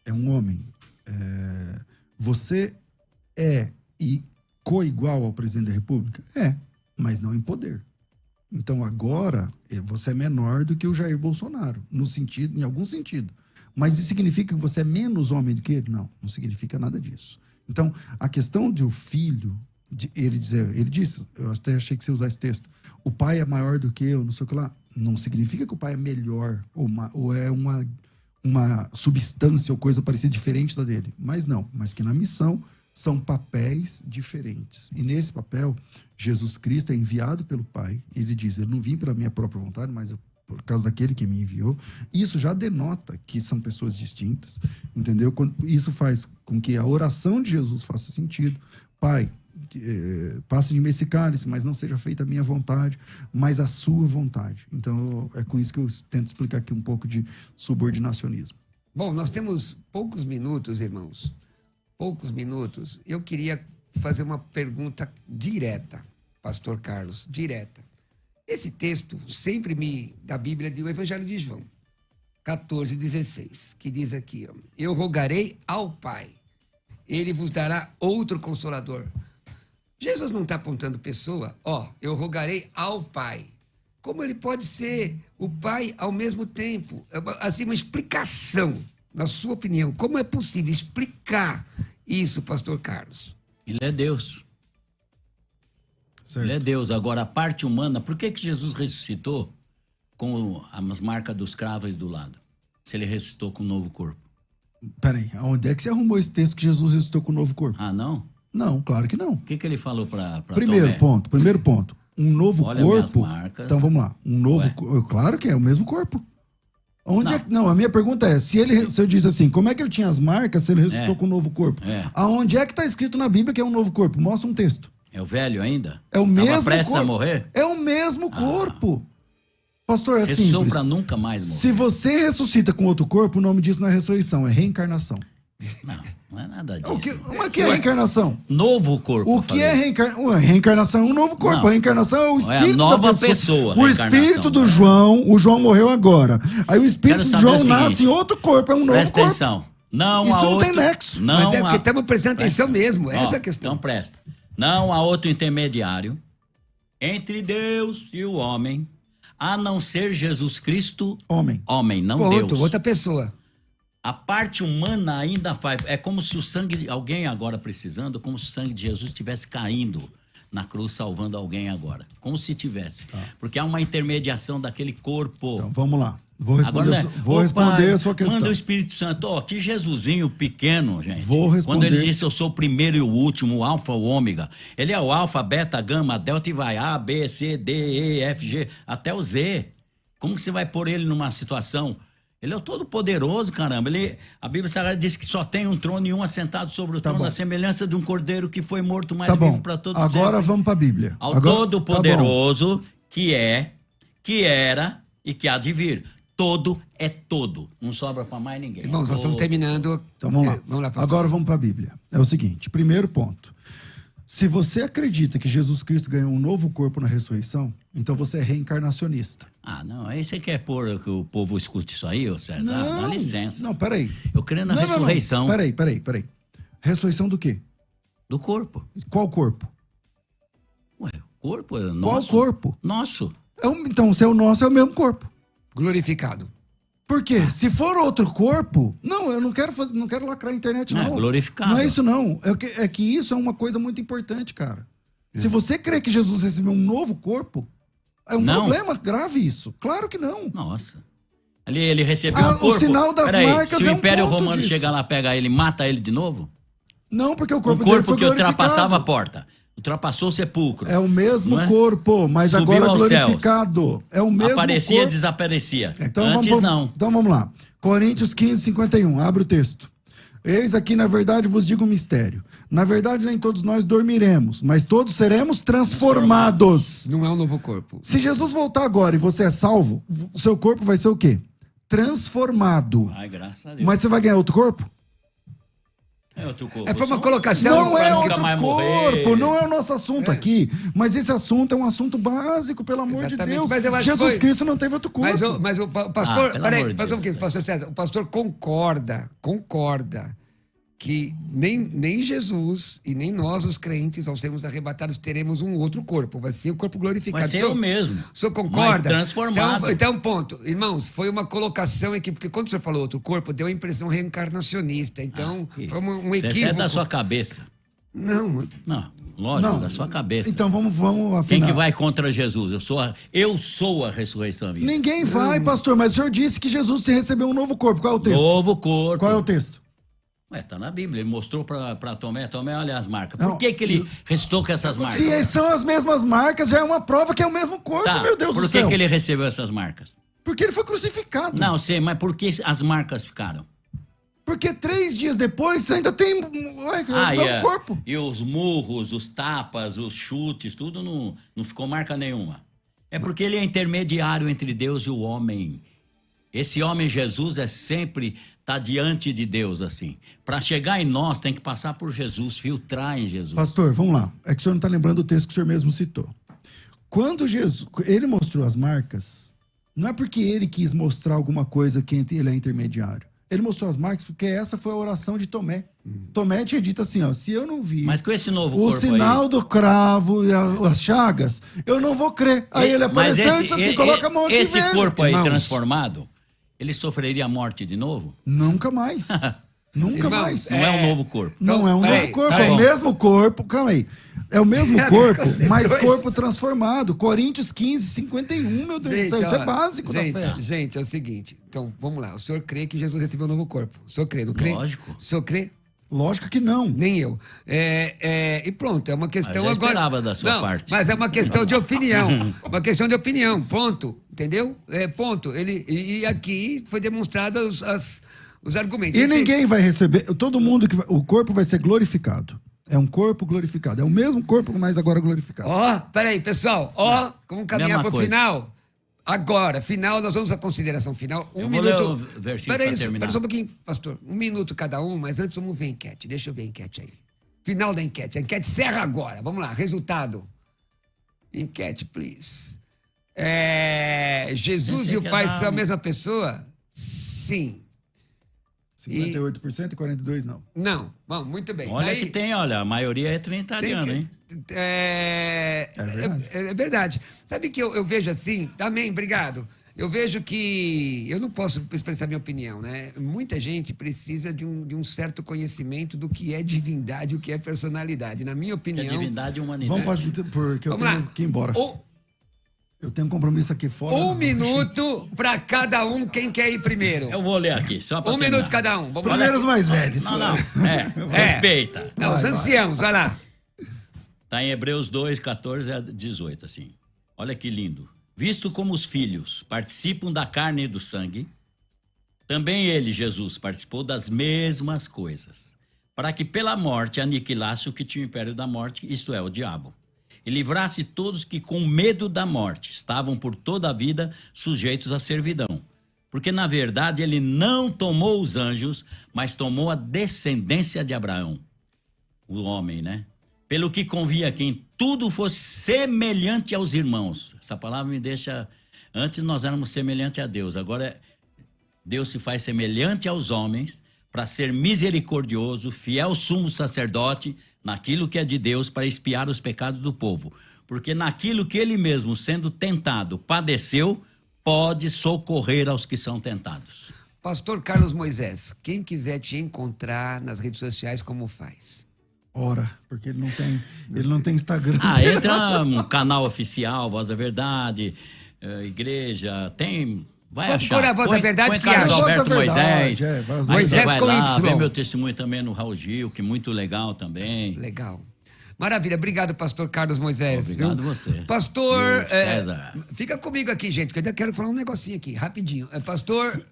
É um homem. Você é coigual ao presidente da República? É, mas não em poder. Então agora você é menor do que o Jair Bolsonaro, em algum sentido. Mas isso significa que você é menos homem do que ele? Não significa nada disso. Então, a questão de o filho, ele disse, eu até achei que você ia usar esse texto, o pai é maior do que eu, não sei o que lá. Não significa que o pai é melhor ou é uma substância ou coisa parecida diferente da dele. Mas que na missão são papéis diferentes. E nesse papel, Jesus Cristo é enviado pelo Pai. Ele diz, eu não vim pela minha própria vontade, mas por causa daquele que me enviou. Isso já denota que são pessoas distintas, entendeu? Isso faz com que a oração de Jesus faça sentido. Pai, passe de mim esse cálice, mas não seja feita a minha vontade, mas a sua vontade. Então, é com isso que eu tento explicar aqui um pouco de subordinacionismo. Bom, nós temos poucos minutos, irmãos. Poucos minutos. Eu queria fazer uma pergunta direta, pastor Carlos, direta. Esse texto sempre da Bíblia, do Evangelho de João, 14:16, que diz aqui, ó, eu rogarei ao Pai, ele vos dará outro consolador. Jesus não está apontando pessoa, eu rogarei ao Pai. Como ele pode ser o Pai ao mesmo tempo? Assim, uma explicação, na sua opinião, como é possível explicar isso, pastor Carlos? Ele é Deus. Certo. Ele é Deus. Agora, a parte humana, por que Jesus ressuscitou com as marcas dos cravos do lado? Se ele ressuscitou com um novo corpo. Peraí, aonde é que você arrumou esse texto que Jesus ressuscitou com um novo corpo? Ah, não? Não, claro que não. O que ele falou para Primeiro ponto. Um novo Olha corpo. minhas marcas. Então vamos lá. Um novo. Claro que é o mesmo corpo. Não, a minha pergunta é: se eu disse assim, como é que ele tinha as marcas se ele ressuscitou com um novo corpo? Aonde é que está escrito na Bíblia que é um novo corpo? Mostra um texto. É o velho ainda? É o mesmo Tava prestes corpo. a morrer? É o mesmo corpo. Pastor, é Ressuscitou simples. para nunca mais morrer. Se você ressuscita com outro corpo, o nome disso não é ressurreição, é reencarnação. Não é nada disso. O que é reencarnação? Novo corpo. O que é reencarnação? Reencarnação é um novo corpo. Não. A reencarnação é o espírito a nova da pessoa. pessoa. O espírito do João, o João morreu agora. Aí o espírito Quero do saber João o seguinte, nasce em outro corpo, é um novo Presta corpo. atenção. Não Isso há não outro... tem nexo. Não Mas é porque estamos prestando atenção mesmo, essa é Ó, a questão. Então presta. Não há outro intermediário entre Deus e o homem, a não ser Jesus Cristo, Homem, não Ponto, Deus. outra pessoa. A parte humana ainda faz... É como se o sangue... Alguém agora precisando, como se o sangue de Jesus estivesse caindo na cruz, salvando alguém agora. Como se tivesse. Porque há uma intermediação daquele corpo. então vamos lá. Vou responder, Agora, responder a sua questão. Manda o Espírito Santo. Que Jesusinho pequeno, gente. Vou responder. Quando ele disse, eu sou o primeiro e o último, o alfa, o ômega. Ele é o alfa, beta, gama, delta e vai. A, B, C, D, E, F, G, até o Z. Como que você vai pôr ele numa situação... Ele é o todo-poderoso, caramba. A Bíblia Sagrada diz que só tem um trono e um assentado sobre o trono, a semelhança de um cordeiro que foi morto, mas vivo para todos sempre. Agora vamos para a Bíblia. Ao todo-poderoso que era e que há de vir. Todo é todo. Não sobra para mais ninguém. Irmãos, nós estamos terminando. Então vamos lá. Vamos lá, pastor. Agora vamos para a Bíblia. É o seguinte, primeiro ponto. Se você acredita que Jesus Cristo ganhou um novo corpo na ressurreição, então você é reencarnacionista. Ah, não. Aí você quer pôr que o povo escute isso aí, ô César? Dá licença. Não, peraí. Eu creio na ressurreição. Não. Peraí. Ressurreição do quê? Do corpo. Qual corpo? Ué, o corpo é nosso. Qual corpo? Nosso. Então, se é o nosso, é o mesmo corpo. Glorificado. Por quê? Se for outro corpo... Não, eu não quero lacrar a internet, não. É glorificado. Não é isso, não. É que isso é uma coisa muito importante, cara. Se você crê que Jesus recebeu um novo corpo, é um problema grave isso. Claro que não. Nossa. Ali ele recebeu um corpo... O sinal das marcas se o é um Império ponto Romano disso. chegar lá, pega ele, mata ele de novo? Não, porque o Um corpo dele corpo foi que ultrapassava a glorificado. porta. Ultrapassou o sepulcro. É o mesmo Não é? corpo, mas Subiu agora aos glorificado. É o mesmo Aparecia, corpo. desaparecia. Então, Antes não. Então vamos lá. Coríntios 15:51. Abre o texto. Eis aqui, na verdade, vos digo um mistério. Na verdade, nem todos nós dormiremos, mas todos seremos transformados. Não é um novo corpo. Se Jesus voltar agora e você é salvo, o seu corpo vai ser o quê? Transformado. Ai, graças a Deus. Mas você vai ganhar outro corpo? É outro corpo. É, foi uma colocação. Não é nunca outro mais corpo, morrer. não é o nosso assunto aqui. Mas esse assunto é um assunto básico, pelo amor de Exatamente, Deus. mas eu acho que Jesus foi- Cristo não teve outro corpo. Mas o pastor. pelo Peraí, amor de pastor, Deus, pastor César, o pastor concorda que nem Jesus e nem nós, os crentes, ao sermos arrebatados, teremos um outro corpo. Vai ser o corpo glorificado. Vai ser O senhor- o mesmo. O senhor concorda? Mas transformado. Então, ponto. Irmãos, foi uma colocação aqui, porque quando o senhor falou outro corpo, deu a impressão reencarnacionista. Então, foi um Isso equívoco. é da sua cabeça. Não, Não, lógico, Não. da sua cabeça. Então vamos afinar. Quem que vai contra Jesus? Eu sou a ressurreição viva. Ninguém vai, pastor, mas o senhor disse que Jesus recebeu um novo corpo. Qual é o texto? Novo corpo. Qual é o texto? Ué, tá na Bíblia. Ele mostrou pra Tomé. Tomé, olha as marcas. Não. Por que ele restou com essas marcas? Se são as mesmas marcas, já é uma prova que é o mesmo corpo, Tá, meu Deus por do que céu. que ele recebeu essas marcas? Porque ele foi crucificado. Não, sei, mas por que as marcas ficaram? Porque 3 dias depois você ainda tem o corpo. E os murros, os tapas, os chutes, tudo não ficou marca nenhuma. É porque ele é intermediário entre Deus e o homem. Esse homem Jesus sempre tá diante de Deus, assim. Para chegar em nós, tem que passar por Jesus, filtrar em Jesus. Pastor, vamos lá. É que o senhor não está lembrando o texto que o senhor mesmo citou. Quando ele mostrou as marcas, não é porque ele quis mostrar alguma coisa que ele é intermediário. Ele mostrou as marcas porque essa foi a oração de Tomé. Tomé tinha dito assim, ó, se eu não vi Mas com esse novo o corpo sinal aí, do cravo e as chagas, eu não vou crer. Aí ele apareceu e disse assim, coloca a mão aqui, esse veja. corpo aí Irmãos. transformado, ele sofreria a morte de novo? Nunca mais. Nunca Irmãos, mais. Não é um novo corpo. Não é um peraí, novo corpo, peraí. é o mesmo corpo. Calma aí. É o mesmo corpo, Vocês mas dois. corpo transformado. Coríntios 15, 51, meu Deus do céu. Isso é ó, básico gente, da fé. Gente, é o seguinte. Então, vamos lá. O senhor crê que Jesus recebeu um novo corpo? O senhor crê, não crê? Lógico. O senhor crê? Lógico que não. Nem eu. E pronto, é uma questão Eu já agora. esperava da sua Não, parte. mas é uma questão de opinião. Uma questão de opinião, ponto. Entendeu? Ponto. E aqui foi demonstrado os argumentos. E ninguém vai receber. Todo mundo que o corpo vai ser glorificado. É um corpo glorificado. É o mesmo corpo, mas agora glorificado. Ó, peraí, pessoal. Ó, vamos caminhar Mesma para o coisa. final. Agora, final, nós vamos à consideração final. Eu vou ler o versículo Peraí, pra terminar. pera só um pouquinho, pastor. 1 minuto cada um, mas antes vamos ver a enquete. Deixa eu ver a enquete aí. Final da enquete. A enquete encerra agora. Vamos lá, resultado. Enquete, please. Jesus Pensei e o que ia Pai dar são a um- mesma pessoa? Sim. 58% e 42% não. Não. Bom, muito bem. Olha Daí- que tem, olha, a maioria é trinitariano, hein? verdade. É verdade. Sabe que eu vejo assim, também, obrigado. Eu vejo que eu não posso expressar minha opinião, né? Muita gente precisa de um certo conhecimento do que é divindade e o que é personalidade. Na minha Que opinião. é divindade e humanidade. Vamos para... Porque eu Vamos tenho lá. que ir embora. Eu tenho um compromisso aqui fora. 1 minuto para cada um, quem quer ir primeiro. Eu vou ler aqui, só para 1 minuto cada um. Vamos lá. Primeiros mais velhos. Não. Respeita. Não, os Vai, anciãos, olha lá. Está em Hebreus 2, 14 a 18, assim. Olha que lindo. Visto como os filhos participam da carne e do sangue, também ele, Jesus, participou das mesmas coisas, para que pela morte aniquilasse o que tinha o império da morte, isto é, o diabo, e livrasse todos que com medo da morte estavam por toda a vida sujeitos à servidão. Porque, na verdade, ele não tomou os anjos, mas tomou a descendência de Abraão, o homem, né? Pelo que convia que em tudo fosse semelhante aos irmãos. Essa palavra me deixa... Antes nós éramos semelhante a Deus, agora Deus se faz semelhante aos homens para ser misericordioso, fiel sumo sacerdote naquilo que é de Deus para expiar os pecados do povo. Porque naquilo que ele mesmo, sendo tentado, padeceu, pode socorrer aos que são tentados. Pastor Carlos Moisés, quem quiser te encontrar nas redes sociais, como faz? Ora, porque ele não tem Instagram. Entra no canal oficial, Voz da Verdade, igreja, tem... Vai Pode achar. pôr a Voz da Verdade põe que Carlos acha. Alberto Voz da Verdade, Moisés. Voz da Aí você Moisés vai com lá, Y. vê meu testemunho também no Raul Gil, que é muito legal também. Legal. Maravilha. Obrigado, pastor Carlos Moisés. Obrigado viu? você. Pastor... E o César. Fica comigo aqui, gente, que eu ainda quero falar um negocinho aqui, rapidinho. Pastor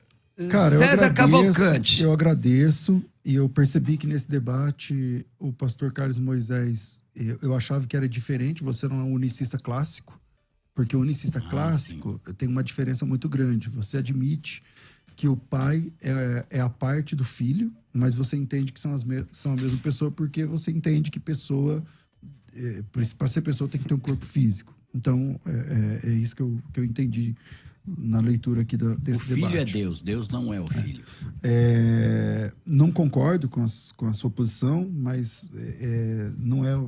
Cara, César Cavalcante. eu agradeço e eu percebi que nesse debate o pastor Carlos Moisés, eu achava que era diferente, você não é um unicista clássico, porque o unicista clássico tem uma diferença muito grande. Você admite que o pai é a parte do filho, mas você entende que são a mesma pessoa porque você entende que pessoa, para ser pessoa tem que ter um corpo físico. Então, é isso que eu entendi na leitura aqui desse debate. O filho é Deus, Deus não é o filho. Não concordo com a sua posição, mas não é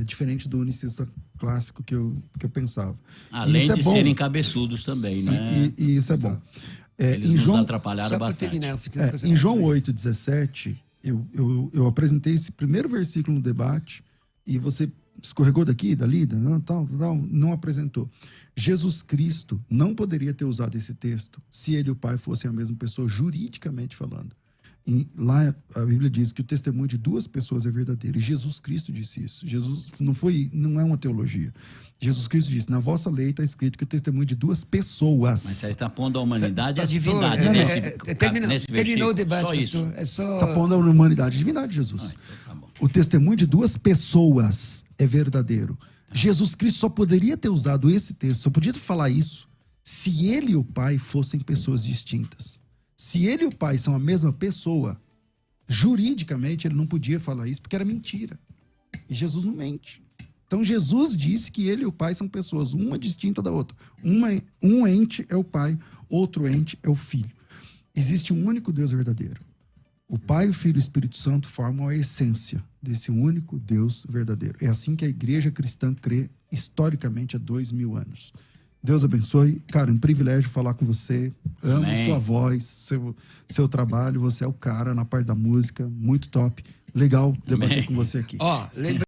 diferente do unicista clássico que eu pensava. Além isso de bom. serem cabeçudos também, né? E isso é bom. Eles nos atrapalharam Só para bastante. terminar, Em João 8,17, eu apresentei esse primeiro versículo no debate e você escorregou daqui, dali, tal, não apresentou. Jesus Cristo não poderia ter usado esse texto se ele e o Pai fossem a mesma pessoa, juridicamente falando. E lá a Bíblia diz que o testemunho de 2 pessoas é verdadeiro. E Jesus Cristo disse isso. Jesus não é uma teologia. Jesus Cristo disse: na vossa lei está escrito que o testemunho de 2 pessoas. Mas você está pondo a humanidade e a Pastor, divindade nesse terminou versículo. o debate, Só isso. pastor. É só... Está pondo a humanidade e a divindade, Jesus. Tá bom. O testemunho de 2 pessoas é verdadeiro. Jesus Cristo só poderia ter usado esse texto, só podia falar isso, se ele e o Pai fossem pessoas distintas. Se ele e o Pai são a mesma pessoa, juridicamente ele não podia falar isso, porque era mentira. E Jesus não mente. Então Jesus disse que ele e o Pai são pessoas, uma distinta da outra. Um ente é o Pai, outro ente é o Filho. Existe um único Deus verdadeiro. O Pai, o Filho e o Espírito Santo formam a essência desse único Deus verdadeiro. É assim que a igreja cristã crê historicamente há 2000 anos. Deus abençoe. Cara, um privilégio falar com você. Amo Amém. sua voz, seu trabalho. Você é o cara na parte da música. Muito top. Legal debater Amém. com você aqui. Ó, lembra